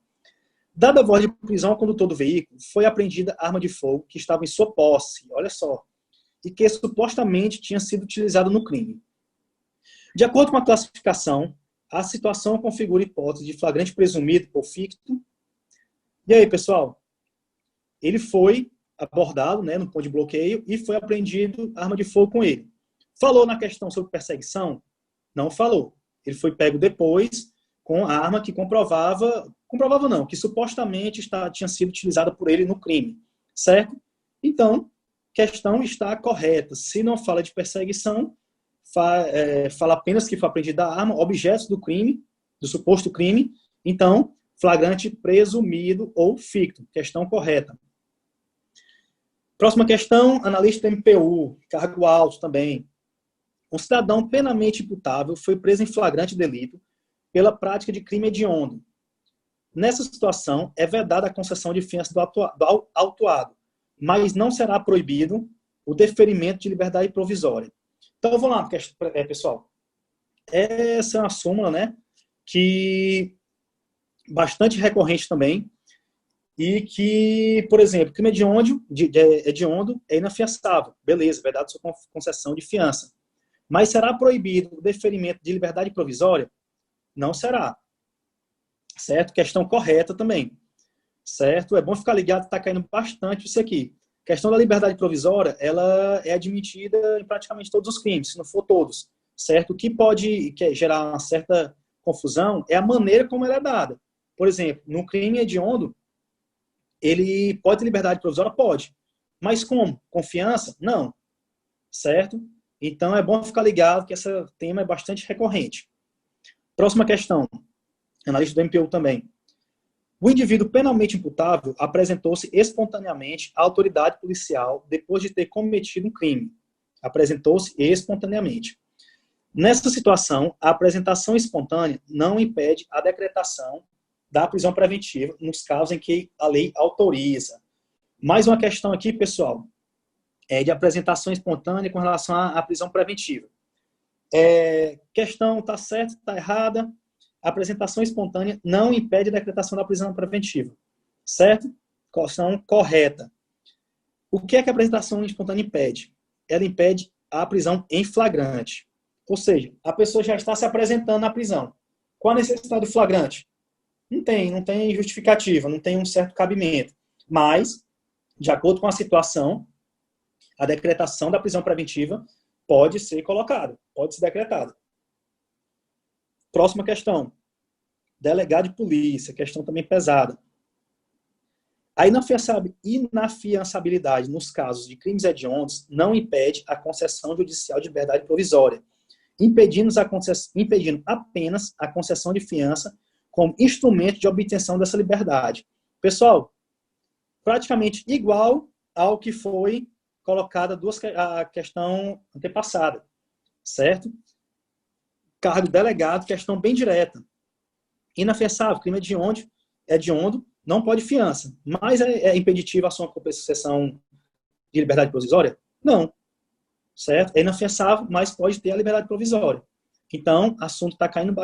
Dada a voz de prisão ao condutor do veículo, foi apreendida a arma de fogo que estava em sua posse, olha só, e que supostamente tinha sido utilizada no crime. De acordo com a classificação, a situação configura hipótese de flagrante presumido ou ficto. E aí, pessoal? Ele foi abordado, né, no ponto de bloqueio e foi apreendido arma de fogo com ele. Falou na questão sobre perseguição? Não falou. Ele foi pego depois com a arma que comprovava não, que supostamente tinha sido utilizada por ele no crime, certo? Então, questão está correta. Se não fala de perseguição, fala apenas que foi apreendida a arma, objetos do crime, do suposto crime, então, flagrante presumido ou ficto. Questão correta. Próxima questão, analista do MPU, cargo alto também. Um cidadão penalmente imputável foi preso em flagrante delito pela prática de crime hediondo. Nessa situação, é vedada a concessão de fiança do autuado, mas não será proibido o deferimento de liberdade provisória. Então, vamos lá, pessoal. Essa é uma súmula, né, que bastante recorrente também, e que, por exemplo, crime hediondo é inafiançável. Beleza, vedada sua concessão de fiança. Mas será proibido o deferimento de liberdade provisória? Não será. Certo? Questão correta também. Certo? É bom ficar ligado que está caindo bastante isso aqui. A questão da liberdade provisória, ela é admitida em praticamente todos os crimes, se não for todos. Certo? O que pode gerar uma certa confusão é a maneira como ela é dada. Por exemplo, no crime hediondo, ele pode ter liberdade provisória? Pode. Mas como? Confiança? Não. Certo? Então, é bom ficar ligado que esse tema é bastante recorrente. Próxima questão. Analista do MPU também. O indivíduo penalmente imputável apresentou-se espontaneamente à autoridade policial depois de ter cometido um crime. Apresentou-se espontaneamente. Nessa situação, a apresentação espontânea não impede a decretação da prisão preventiva nos casos em que a lei autoriza. Mais uma questão aqui, pessoal, de apresentação espontânea com relação à prisão preventiva. Questão está certa, está errada. A apresentação espontânea não impede a decretação da prisão preventiva. Certo? Questão correta. O que é que a apresentação espontânea impede? Ela impede a prisão em flagrante. Ou seja, a pessoa já está se apresentando na prisão. Qual a necessidade do flagrante? Não tem justificativa, não tem um certo cabimento. Mas, de acordo com a situação, a decretação da prisão preventiva pode ser colocada, pode ser decretada. Próxima questão. Delegado de polícia, questão também pesada. A inafiançabilidade nos casos de crimes hediondos não impede a concessão judicial de liberdade provisória, impedindo apenas a concessão de fiança como instrumento de obtenção dessa liberdade. Pessoal, praticamente igual ao que foi colocada a questão antepassada, certo? Cargo delegado, questão bem direta. Inafiançável, crime hediondo, não pode fiança. Mas é impeditiva a sua concessão de liberdade provisória? Não. Certo? É inafiançável, mas pode ter a liberdade provisória. Então, o assunto está caindo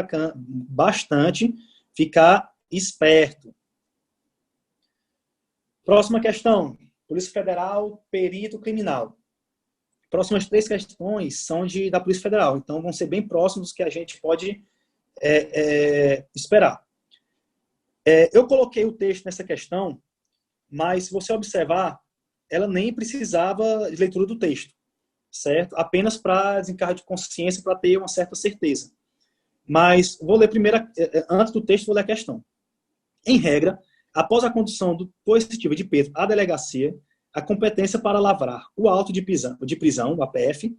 bastante. Ficar esperto. Próxima questão. Polícia Federal, perito criminal. Próximas 3 questões são da Polícia Federal. Então, vão ser bem próximos que a gente pode esperar. Eu coloquei o texto nessa questão, mas se você observar, ela nem precisava de leitura do texto, certo? Apenas para desencargo de consciência, para ter uma certa certeza. Mas vou ler primeiro, antes do texto, vou ler a questão. Em regra, após a condução do coercitivo de Pedro à delegacia, a competência para lavrar o auto de prisão, o APF,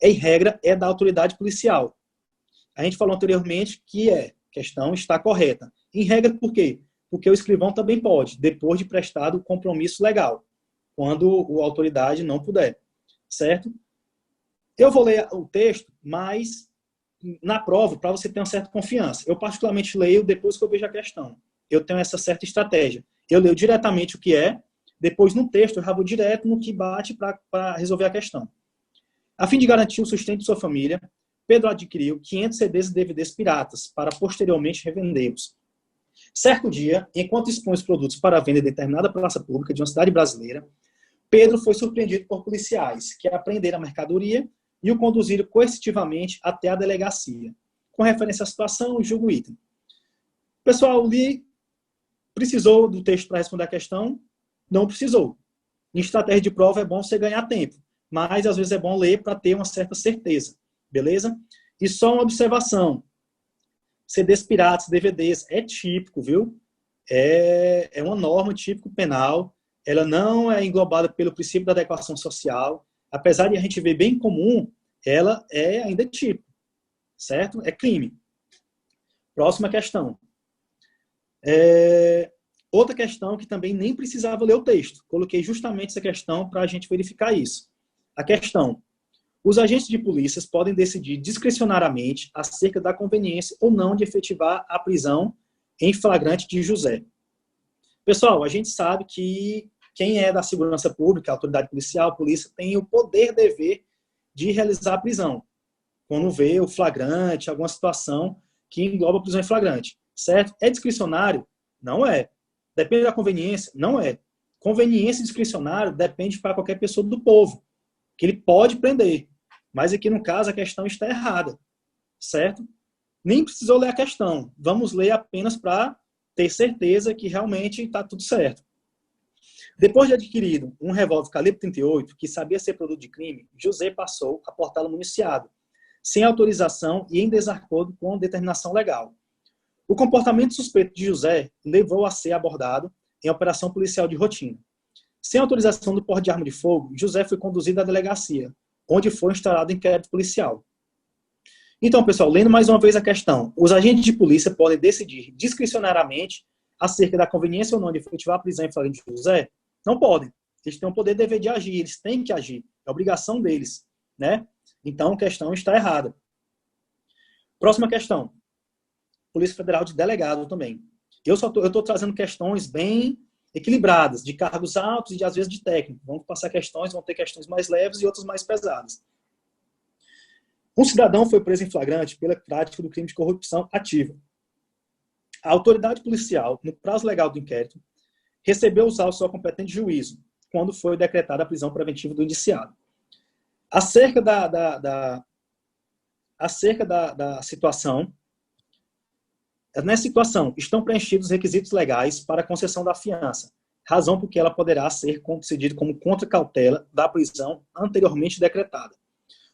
em regra, é da autoridade policial. A gente falou anteriormente que questão está correta. Em regra, por quê? Porque o escrivão também pode, depois de prestado o compromisso legal, quando a autoridade não puder, certo? Eu vou ler o texto, mas na prova, para você ter uma certa confiança. Eu particularmente leio depois que eu vejo a questão. Eu tenho essa certa estratégia. Eu leio diretamente o que depois no texto eu já vou direto no que bate para resolver a questão. A fim de garantir o sustento de sua família, Pedro adquiriu 500 CDs e DVDs piratas para posteriormente revendê-los. Certo dia, enquanto expõe os produtos para venda em determinada praça pública de uma cidade brasileira, Pedro foi surpreendido por policiais que apreenderam a mercadoria e o conduziram coercitivamente até a delegacia. Com referência à situação, julgo o item. Pessoal, precisou do texto para responder a questão? Não precisou. Em estratégia de prova é bom você ganhar tempo, mas às vezes é bom ler para ter uma certa certeza. Beleza? E só uma observação. CDs piratas, DVDs, é típico, viu? É uma norma típico penal. Ela não é englobada pelo princípio da adequação social. Apesar de a gente ver bem comum, ela é ainda típico. Certo? É crime. Próxima questão. Outra questão que também nem precisava ler o texto. Coloquei justamente essa questão para a gente verificar isso. A questão. Os agentes de polícia podem decidir discricionariamente acerca da conveniência ou não de efetivar a prisão em flagrante de José. Pessoal, a gente sabe que quem é da segurança pública, a autoridade policial, a polícia, tem o poder, dever de realizar a prisão, quando vê o flagrante, alguma situação que engloba a prisão em flagrante. Certo? É discricionário? Não é. Depende da conveniência? Não é. Conveniência e discricionário depende para qualquer pessoa do povo, que ele pode prender. Mas aqui, no caso, a questão está errada. Certo? Nem precisou ler a questão. Vamos ler apenas para ter certeza que realmente está tudo certo. Depois de adquirido um revólver calibre 38, que sabia ser produto de crime, José passou a portá-lo municiado, sem autorização e em desacordo com determinação legal. O comportamento suspeito de José levou a ser abordado em operação policial de rotina. Sem autorização do porte de arma de fogo, José foi conduzido à delegacia, onde foi instaurado inquérito policial. Então, pessoal, lendo mais uma vez a questão, os agentes de polícia podem decidir discricionariamente acerca da conveniência ou não de efetivar a prisão em flagrante de José? Não podem. Eles têm o poder e dever de agir, eles têm que agir. É obrigação deles, né? Então, a questão está errada. Próxima questão. Polícia Federal de delegado também. Eu estou trazendo questões bem equilibradas, de cargos altos e às vezes de técnico. Vamos passar questões, vão ter questões mais leves e outras mais pesadas. Um cidadão foi preso em flagrante pela prática do crime de corrupção ativa. A autoridade policial, no prazo legal do inquérito, recebeu os autos ao competente juízo, quando foi decretada a prisão preventiva do indiciado. Acerca da situação, nessa situação, estão preenchidos os requisitos legais para a concessão da fiança, razão por que ela poderá ser concedida como contra-cautela da prisão anteriormente decretada.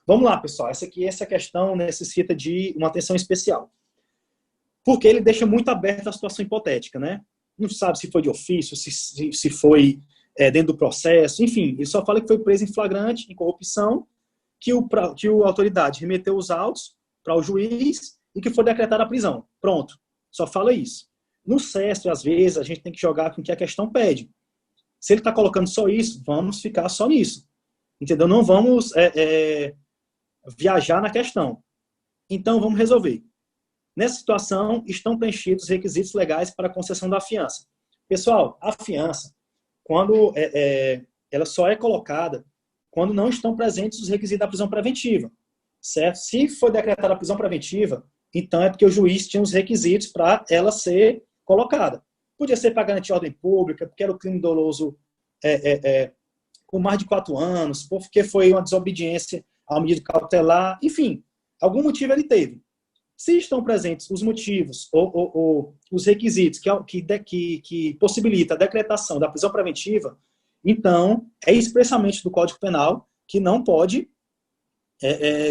Vamos lá, pessoal. Essa questão necessita de uma atenção especial. Porque ele deixa muito aberta a situação hipotética, né? Não sabe se foi de ofício, se foi dentro do processo, enfim. Ele só fala que foi preso em flagrante, em corrupção, que a autoridade remeteu os autos para o juiz e que foi decretada a prisão. Pronto. Só fala isso. No CESP, às vezes, a gente tem que jogar com o que a questão pede. Se ele está colocando só isso, vamos ficar só nisso. Entendeu? Não vamos viajar na questão. Então, vamos resolver. Nessa situação, estão preenchidos os requisitos legais para a concessão da fiança. Pessoal, a fiança, quando ela só é colocada quando não estão presentes os requisitos da prisão preventiva. Certo? Se for decretada a prisão preventiva, então é porque o juiz tinha os requisitos para ela ser colocada. Podia ser para garantir ordem pública, porque era o crime doloso com mais de 4 anos, porque foi uma desobediência à medida cautelar, enfim, algum motivo ele teve. Se estão presentes os motivos ou os requisitos que possibilita a decretação da prisão preventiva, então é expressamente do Código Penal que não pode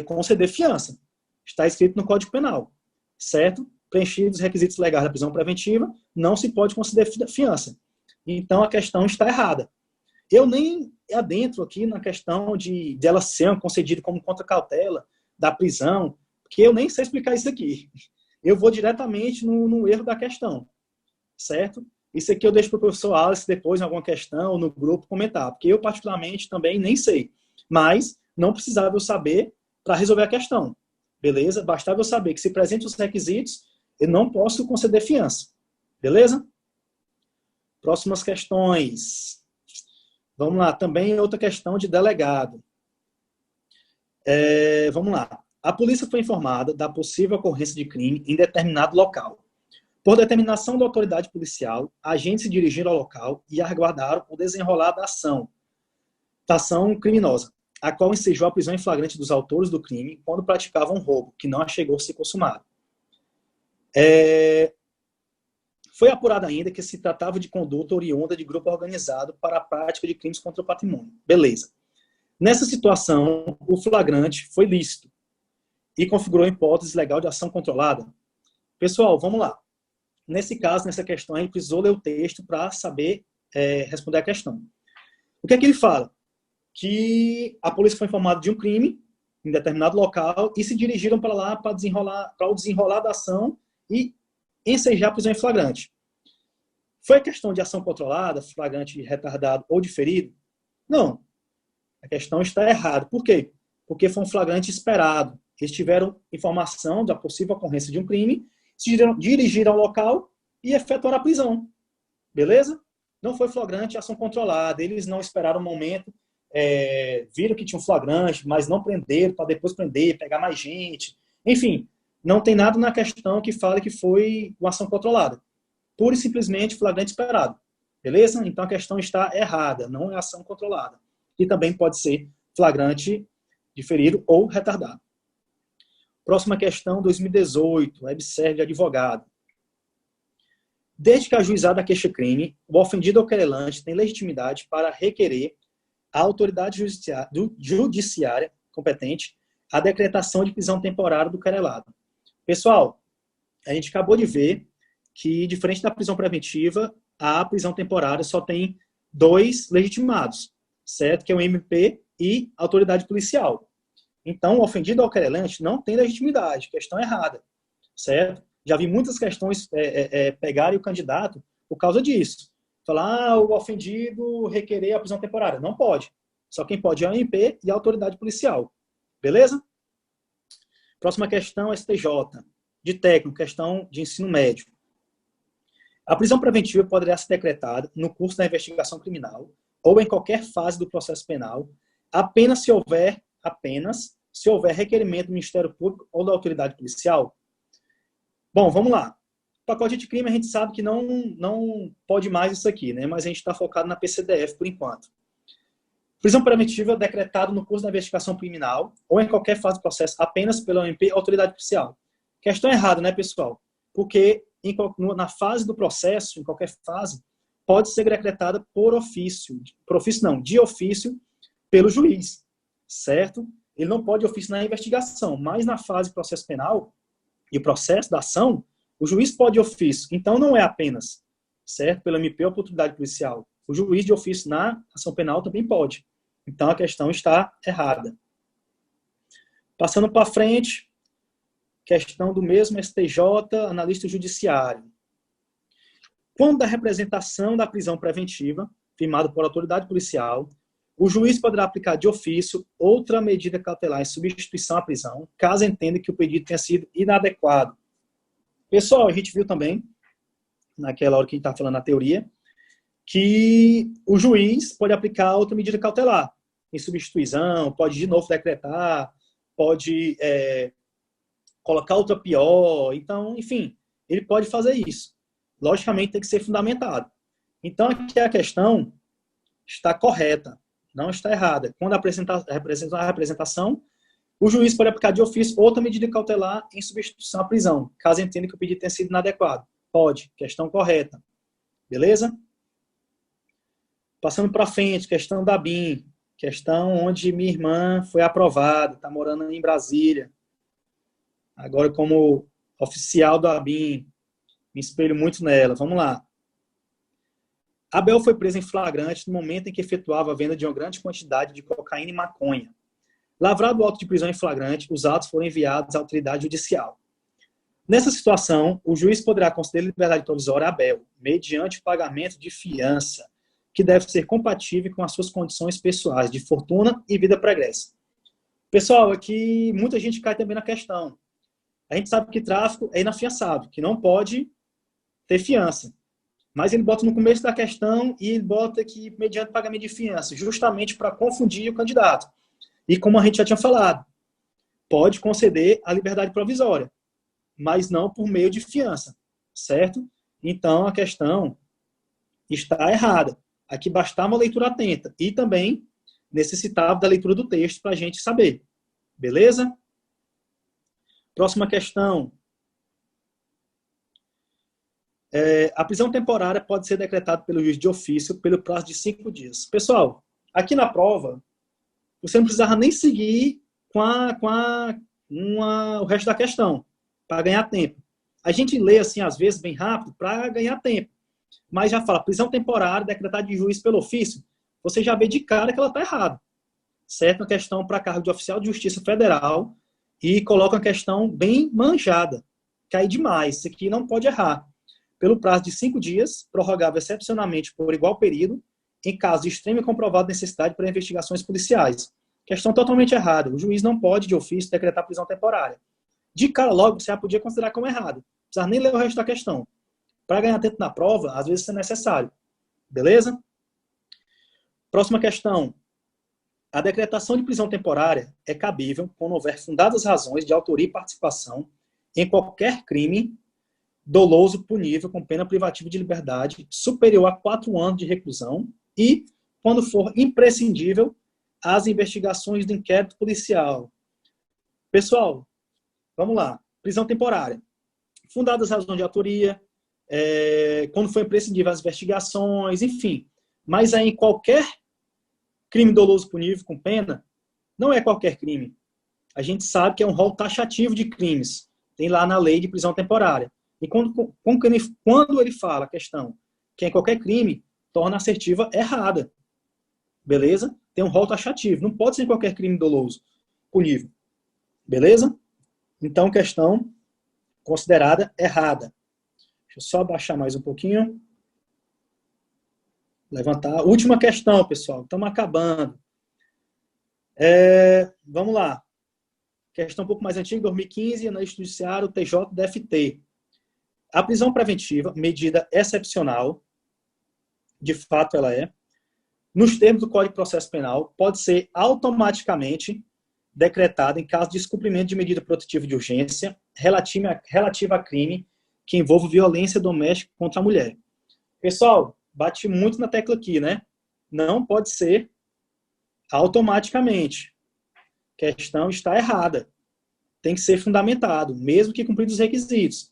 conceder fiança. Está escrito no Código Penal, certo? Preenchidos os requisitos legais da prisão preventiva, não se pode conceder fiança. Então a questão está errada. Eu nem adentro aqui na questão de ela ser concedida como contra-cautela da prisão, porque eu nem sei explicar isso aqui. Eu vou diretamente no erro da questão, certo? Isso aqui eu deixo para o professor Alice depois, em alguma questão, no grupo, comentar, porque eu particularmente também nem sei. Mas não precisava eu saber para resolver a questão, beleza? Bastava eu saber que se presente os requisitos, eu não posso conceder fiança, beleza? Próximas questões. Vamos lá, também outra questão de delegado. Vamos lá. A polícia foi informada da possível ocorrência de crime em determinado local. Por determinação da autoridade policial, agentes se dirigiram ao local e aguardaram o desenrolar da ação criminosa, a qual ensejou a prisão em flagrante dos autores do crime quando praticavam um roubo, que não chegou a ser consumado. Foi apurado ainda que se tratava de conduta oriunda de grupo organizado para a prática de crimes contra o patrimônio. Beleza. Nessa situação, o flagrante foi lícito e configurou a hipótese legal de ação controlada. Pessoal, vamos lá. Nesse caso, nessa questão, a gente precisou ler o texto para saber responder a questão. O que é que ele fala? Que a polícia foi informada de um crime em determinado local e se dirigiram para lá para o desenrolar da ação e ensejar a prisão em flagrante. Foi questão de ação controlada, flagrante retardado ou diferido? Não. A questão está errada. Por quê? Porque foi um flagrante esperado. Eles tiveram informação da possível ocorrência de um crime, se dirigiram ao local e efetuaram a prisão. Beleza? Não foi flagrante, ação controlada. Eles não esperaram um momento, viram que tinha um flagrante, mas não prenderam para depois prender, pegar mais gente. Enfim, não tem nada na questão que fale que foi uma ação controlada. Pura e simplesmente flagrante esperado. Beleza? Então a questão está errada, não é ação controlada. E também pode ser flagrante diferido ou retardado. Próxima questão, 2018, webserve de advogado. Desde que ajuizada a queixa-crime, o ofendido ou querelante tem legitimidade para requerer à autoridade judiciária competente a decretação de prisão temporária do querelado. Pessoal, a gente acabou de ver que, diferente da prisão preventiva, a prisão temporária só tem 2 legitimados, certo? Que é o MP e a autoridade policial. Então, o ofendido ou querelante não tem legitimidade, questão errada, certo? Já vi muitas questões pegarem o candidato por causa disso. Falar, o ofendido requerer a prisão temporária. Não pode. Só quem pode é o MP e a autoridade policial. Beleza? Próxima questão, STJ. De técnico, questão de ensino médio. A prisão preventiva poderá ser decretada no curso da investigação criminal ou em qualquer fase do processo penal, apenas se houver requerimento do Ministério Público ou da autoridade policial. Bom, vamos lá. Pacote de crime a gente sabe que não pode mais isso aqui, né? Mas a gente está focado na PCDF por enquanto. Prisão preventiva decretada no curso da investigação criminal ou em qualquer fase do processo apenas pela MP, autoridade policial. Questão errada, né, pessoal? Porque na fase do processo, em qualquer fase, pode ser decretada por ofício. Por ofício não, de ofício pelo juiz, certo? Ele não pode de ofício na investigação, mas na fase do processo penal e o processo da ação, o juiz pode de ofício. Então não é apenas, certo? Pela MP ou por autoridade policial. O juiz de ofício na ação penal também pode. Então, a questão está errada. Passando para frente, questão do mesmo STJ, analista judiciário. Quando da representação da prisão preventiva, firmada por autoridade policial, o juiz poderá aplicar de ofício outra medida cautelar em substituição à prisão, caso entenda que o pedido tenha sido inadequado. Pessoal, a gente viu também, naquela hora que a gente estava falando na teoria, que o juiz pode aplicar outra medida cautelar em substituição, pode de novo decretar, pode colocar outra pior. Então, enfim, ele pode fazer isso. Logicamente, tem que ser fundamentado. Então, aqui a questão está correta, não está errada. Quando apresentar a representação, o juiz pode aplicar de ofício outra medida cautelar em substituição à prisão, caso entenda que o pedido tenha sido inadequado. Pode, questão correta. Beleza? Passando para frente, questão da BIM, questão onde minha irmã foi aprovada, está morando em Brasília. Agora, como oficial da BIM, me espelho muito nela. Vamos lá. Abel foi preso em flagrante no momento em que efetuava a venda de uma grande quantidade de cocaína e maconha. Lavrado o auto de prisão em flagrante, os autos foram enviados à autoridade judicial. Nessa situação, o juiz poderá conceder liberdade provisória a Abel, mediante pagamento de fiança, que deve ser compatível com as suas condições pessoais de fortuna e vida pregressa. Pessoal, aqui muita gente cai também na questão. A gente sabe que tráfico é inafiançável, que não pode ter fiança. Mas ele bota no começo da questão e ele bota que mediante pagamento de fiança, justamente para confundir o candidato. E como a gente já tinha falado, pode conceder a liberdade provisória, mas não por meio de fiança, certo? Então, a questão está errada. Aqui bastava uma leitura atenta e também necessitava da leitura do texto para a gente saber. Beleza? Próxima questão. A prisão temporária pode ser decretada pelo juiz de ofício pelo prazo de 5 dias. Pessoal, aqui na prova, você não precisava nem seguir o resto da questão para ganhar tempo. A gente lê, assim, às vezes, bem rápido para ganhar tempo. Mas já fala, prisão temporária decretada de juiz pelo ofício, você já vê de cara que ela está errada. Certo? Uma questão para cargo de oficial de justiça federal e coloca uma questão bem manjada. Cai demais. Isso aqui não pode errar. Pelo prazo de 5 dias, prorrogável excepcionalmente por igual período, em caso de extrema e comprovada necessidade para investigações policiais. Questão totalmente errada. O juiz não pode, de ofício, decretar prisão temporária. De cara logo, você já podia considerar como errado. Não precisa nem ler o resto da questão. Para ganhar tempo na prova, às vezes isso é necessário. Beleza? Próxima questão. A decretação de prisão temporária é cabível quando houver fundadas razões de autoria e participação em qualquer crime doloso punível com pena privativa de liberdade superior a 4 anos de reclusão e quando for imprescindível às investigações do inquérito policial. Pessoal, vamos lá. Prisão temporária. Fundadas razões de autoria, quando for imprescindível as investigações, enfim. Mas aí em qualquer crime doloso punível com pena, não é qualquer crime. A gente sabe que é um rol taxativo de crimes. Tem lá na lei de prisão temporária. E quando ele fala a questão que é qualquer crime, torna a assertiva errada. Beleza? Tem um rol taxativo. Não pode ser qualquer crime doloso punível. Beleza? Então, questão considerada errada. Deixa eu só abaixar mais um pouquinho. Levantar. Última questão, pessoal. Estamos acabando. Vamos lá. Questão um pouco mais antiga, 2015, analista judiciário, TJ-DFT. A prisão preventiva, medida excepcional, de fato ela é, nos termos do Código de Processo Penal, pode ser automaticamente decretada em caso de descumprimento de medida protetiva de urgência relativa a crime que envolva violência doméstica contra a mulher. Pessoal, bati muito na tecla aqui, né? Não pode ser automaticamente. A questão está errada. Tem que ser fundamentado, mesmo que cumpridos os requisitos.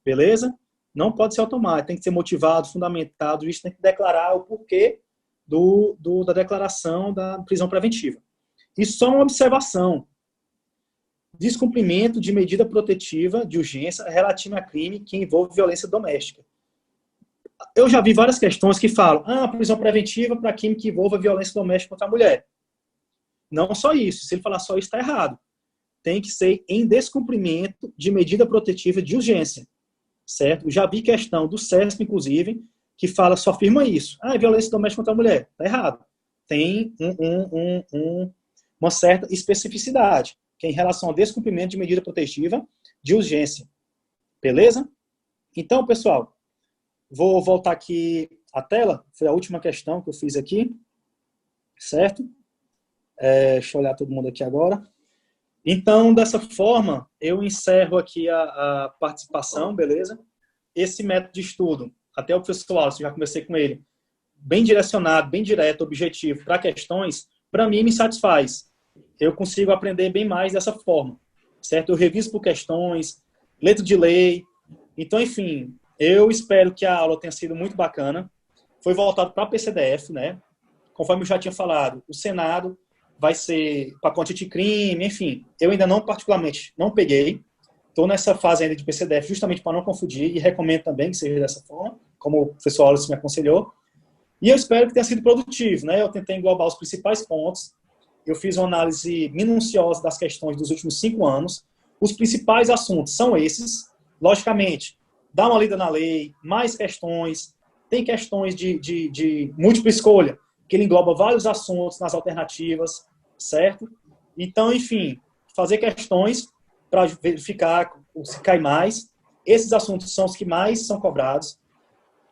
Beleza? Não pode ser automático, tem que ser motivado, fundamentado, isso tem que declarar o porquê da declaração da prisão preventiva. E só uma observação. Descumprimento de medida protetiva de urgência relativa a crime que envolve violência doméstica. Eu já vi várias questões que falam, prisão preventiva para crime que envolva violência doméstica contra a mulher. Não só isso. Se ele falar só isso, está errado. Tem que ser em descumprimento de medida protetiva de urgência. Certo? Já vi questão do CESP, inclusive, que fala, só afirma isso. Violência doméstica contra a mulher. Está errado. Tem uma certa especificidade, que é em relação ao descumprimento de medida protetiva de urgência. Beleza? Então, pessoal, vou voltar aqui à tela. Foi a última questão que eu fiz aqui. Certo? Deixa eu olhar todo mundo aqui agora. Então, dessa forma, eu encerro aqui a participação, beleza? Esse método de estudo, até o professor Alisson, já conversei com ele, bem direcionado, bem direto, objetivo para questões, para mim me satisfaz. Eu consigo aprender bem mais dessa forma, certo? Eu reviso por questões, letra de lei. Então, enfim, eu espero que a aula tenha sido muito bacana. Foi voltado para a PCDF, né? Conforme eu já tinha falado, o Senado vai ser pacote de crime, enfim. Eu ainda não, particularmente, não peguei. Estou nessa fase ainda de PCDF justamente para não confundir e recomendo também que seja dessa forma, como o professor Alisson me aconselhou. E eu espero que tenha sido produtivo, né? Eu tentei englobar os principais pontos. Eu fiz uma análise minuciosa das questões dos últimos 5 anos. Os principais assuntos são esses. Logicamente, dá uma lida na lei, mais questões. Tem questões de múltipla escolha, que ele engloba vários assuntos nas alternativas, certo? Então, enfim, fazer questões para verificar se cai mais. Esses assuntos são os que mais são cobrados.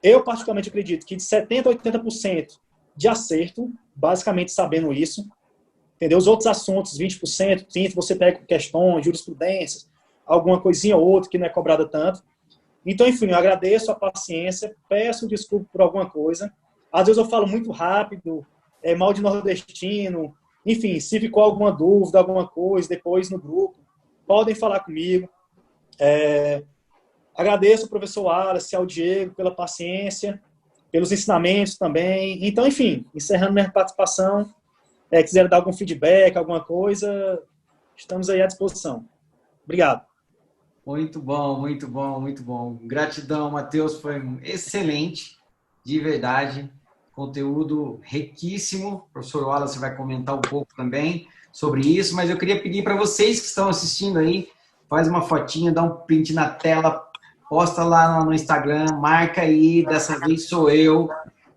Eu, particularmente, acredito que de 70% a 80% de acerto, basicamente sabendo isso. Entendeu? Os outros assuntos, 20%, 30%, você pega questões, jurisprudências, alguma coisinha ou outra que não é cobrada tanto. Então, enfim, eu agradeço a paciência, peço desculpa por alguma coisa. Às vezes eu falo muito rápido, mal de nordestino. Enfim, se ficou alguma dúvida, alguma coisa, depois no grupo, podem falar comigo. Agradeço ao professor Wallace, ao Diego pela paciência, pelos ensinamentos também. Então, enfim, encerrando minha participação, quiser dar algum feedback, alguma coisa, estamos aí à disposição. Obrigado. Muito bom, muito bom, muito bom. Gratidão, Matheus, foi excelente, de verdade. Conteúdo riquíssimo. O professor Wallace vai comentar um pouco também sobre isso, mas eu queria pedir para vocês que estão assistindo aí, faz uma fotinha, dá um print na tela, posta lá no Instagram, marca aí, dessa vez sou eu,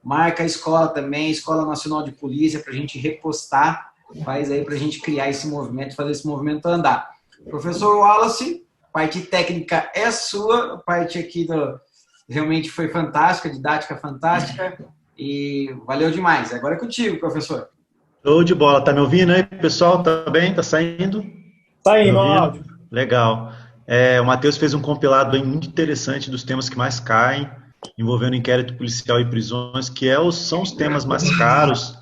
marca a escola também, Escola Nacional de Polícia, para a gente repostar, faz aí para a gente criar esse movimento, fazer esse movimento andar. Professor Wallace, parte técnica é sua, a parte aqui realmente foi fantástica, didática fantástica, e valeu demais. Agora é contigo, professor. Show de bola. Tá me ouvindo aí, pessoal? Tá bem? Tá saindo? Tá indo, áudio. Legal. O Matheus fez um compilado bem muito interessante dos temas que mais caem, envolvendo inquérito policial e prisões, que são os temas mais caros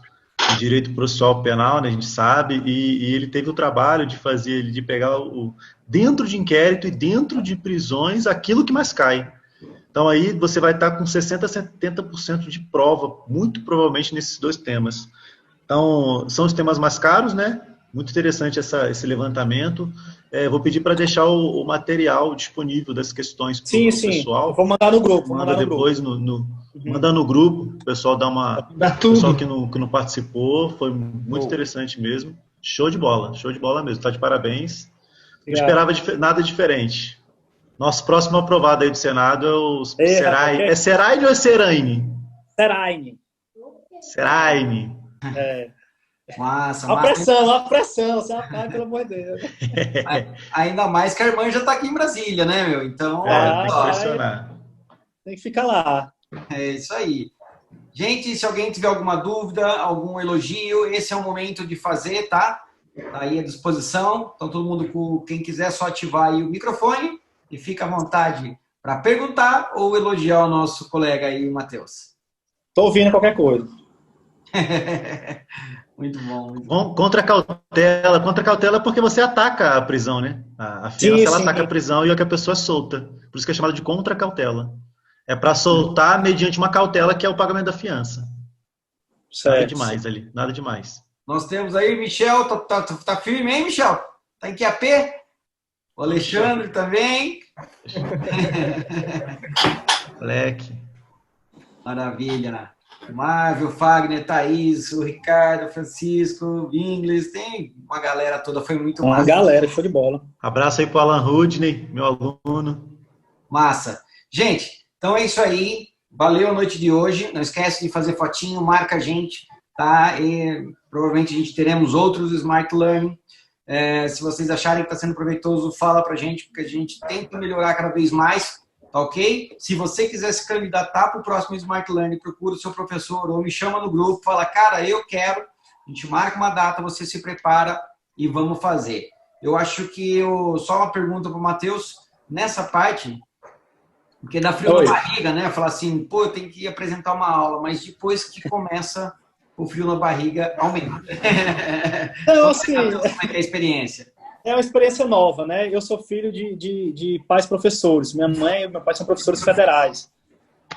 do direito processual penal, né, a gente sabe, e ele teve o trabalho de pegar dentro de inquérito e dentro de prisões aquilo que mais cai. Então aí você vai estar com 60% a 70% de prova, muito provavelmente nesses 2 temas. Então, são os temas mais caros, né? Muito interessante esse levantamento. Vou pedir para deixar o material disponível das questões para o pessoal. Vou mandar no grupo. Manda depois manda no grupo, o pessoal dá uma... O pessoal que não participou, foi muito interessante mesmo. Show de bola mesmo. Está de parabéns. Não esperava nada diferente. Nosso próximo aprovado aí do Senado é o Seraine. É Seraine ou é Seraine? Seraine. Seraine. Massa, a pressão, pelo amor de Deus. Ainda mais que a irmã já está aqui em Brasília, né, meu? Então, tem que pressionar. Tem que ficar lá. É isso aí. Gente, se alguém tiver alguma dúvida, algum elogio, esse é o momento de fazer, tá? Tá aí à disposição. Então, todo mundo, quem quiser, só ativar aí o microfone e fica à vontade para perguntar ou elogiar o nosso colega aí, Matheus? Tô ouvindo qualquer coisa. Muito bom, muito bom. Contra a cautela é porque você ataca a prisão, né? A fiança, Sim, ela sim. ataca a prisão e a pessoa é solta. Por isso que é chamado de contra a cautela. É para soltar mediante uma cautela, que é o pagamento da fiança. Certo. Nada demais ali, nada demais. Nós temos aí, Michel, tá firme, hein, Michel? Tá em QAP? O Alexandre também. Moleque. Maravilha, né? O Marvel, o Fagner, Thaís, o Ricardo, o Francisco, o Ingles, tem uma galera toda, foi muito Uma massa. galera, show de bola. Abraço aí pro Alan Rudney, meu aluno. Massa. Gente, então é isso aí. Valeu a noite de hoje. Não esquece de fazer fotinho, marca a gente, tá? E provavelmente a gente teremos outros Smart Learning. Se vocês acharem que está sendo proveitoso, fala pra gente, porque a gente tem que melhorar cada vez mais, tá ok? Se você quiser se candidatar para o próximo Smart Learning, procura o seu professor ou me chama no grupo, fala, cara, eu quero. A gente marca uma data, você se prepara e vamos fazer. Eu acho que só uma pergunta para o Matheus, nessa parte, porque dá frio na barriga, né? Falar assim, pô, eu tenho que apresentar uma aula, mas depois que começa, o frio na barriga aumenta. Não, assim, como é que é a experiência? É uma experiência nova, né? Eu sou filho de pais professores. Minha mãe e meu pai são professores federais.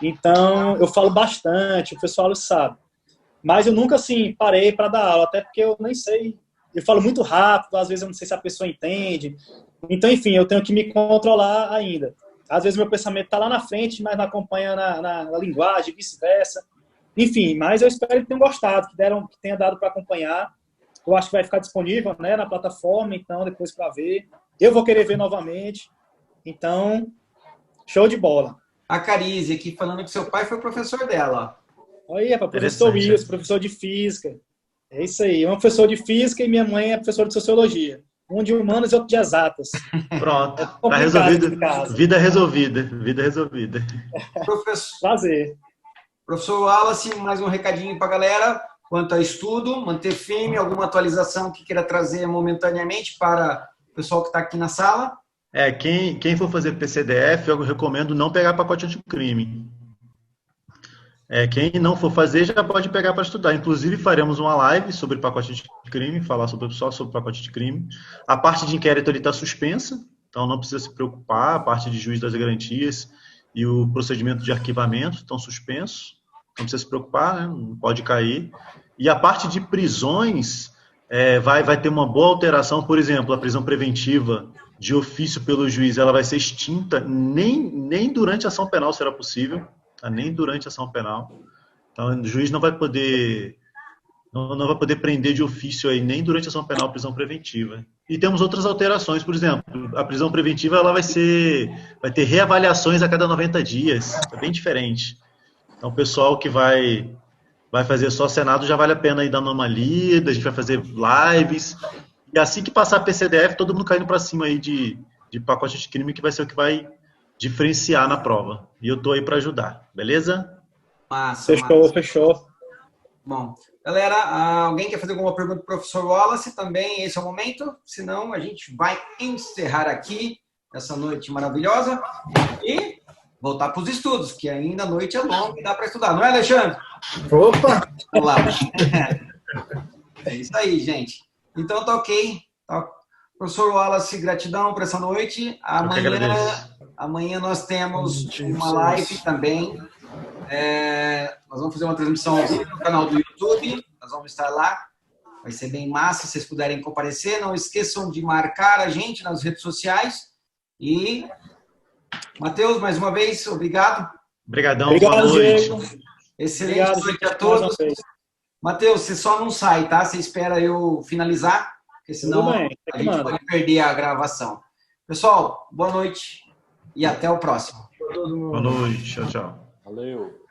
Então, eu falo bastante, o pessoal sabe. Mas eu nunca, assim, parei para dar aula, até porque eu nem sei. Eu falo muito rápido, às vezes eu não sei se a pessoa entende. Então, enfim, eu tenho que me controlar ainda. Às vezes meu pensamento está lá na frente, mas não acompanha na linguagem, vice-versa. Enfim, mas eu espero que tenham gostado, que tenha dado para acompanhar. Eu acho que vai ficar disponível, né, na plataforma, então, depois para ver. Eu vou querer ver novamente. Então, show de bola. A Carize aqui falando que seu pai foi professor dela. Olha aí, professor Wilson, professor de física. É isso aí. Um professor de física e minha mãe é professora de sociologia. Um de humanas e outro de exatas. Pronto, tá resolvido. Vida resolvida. Vida resolvida. Prazer. Professor Wallace, mais um recadinho para a galera. Quanto a estudo, manter firme, alguma atualização que queira trazer momentaneamente para o pessoal que está aqui na sala? Quem for fazer PCDF, eu recomendo não pegar pacote anticrime. Quem não for fazer, já pode pegar para estudar. Inclusive, faremos uma live sobre pacote anticrime, falar só sobre pacote de crime. A parte de inquérito ali está suspensa, então não precisa se preocupar. A parte de juiz das garantias e o procedimento de arquivamento estão suspensos. Não precisa se preocupar, né? Não pode cair. E a parte de prisões vai ter uma boa alteração. Por exemplo, a prisão preventiva de ofício pelo juiz, ela vai ser extinta, nem durante a ação penal será possível, tá? Nem durante a ação penal. Então, o juiz não vai poder prender de ofício aí, nem durante a ação penal, prisão preventiva. E temos outras alterações, por exemplo, a prisão preventiva ela vai ter reavaliações a cada 90 dias, é bem diferente. Então, o pessoal que vai fazer só Senado já vale a pena ir dando uma lida, a gente vai fazer lives. E assim que passar a PCDF, todo mundo caindo para cima aí de pacote de crime, que vai ser o que vai diferenciar na prova. E eu tô aí para ajudar, beleza? Massa. Fechou. Bom, galera, alguém quer fazer alguma pergunta para o professor Wallace também? Esse é o momento. Senão, a gente vai encerrar aqui essa noite maravilhosa e voltar para os estudos, que ainda a noite é longa e dá para estudar. Não é, Alexandre? Opa! Vamos lá. É isso aí, gente. Então, tá ok. Tá. Professor Wallace, gratidão por essa noite. Amanhã nós temos uma live também. Nós vamos fazer uma transmissão ao vivo no canal do YouTube. Nós vamos estar lá. Vai ser bem massa, se vocês puderem comparecer. Não esqueçam de marcar a gente nas redes sociais. E, Matheus, mais uma vez, obrigado. Obrigadão, boa noite. Diego. Excelente noite a todos. Matheus, você só não sai, tá? Você espera eu finalizar, porque senão a gente pode perder a gravação. Pessoal, boa noite e até o próximo. Boa noite, tchau, tchau. Valeu.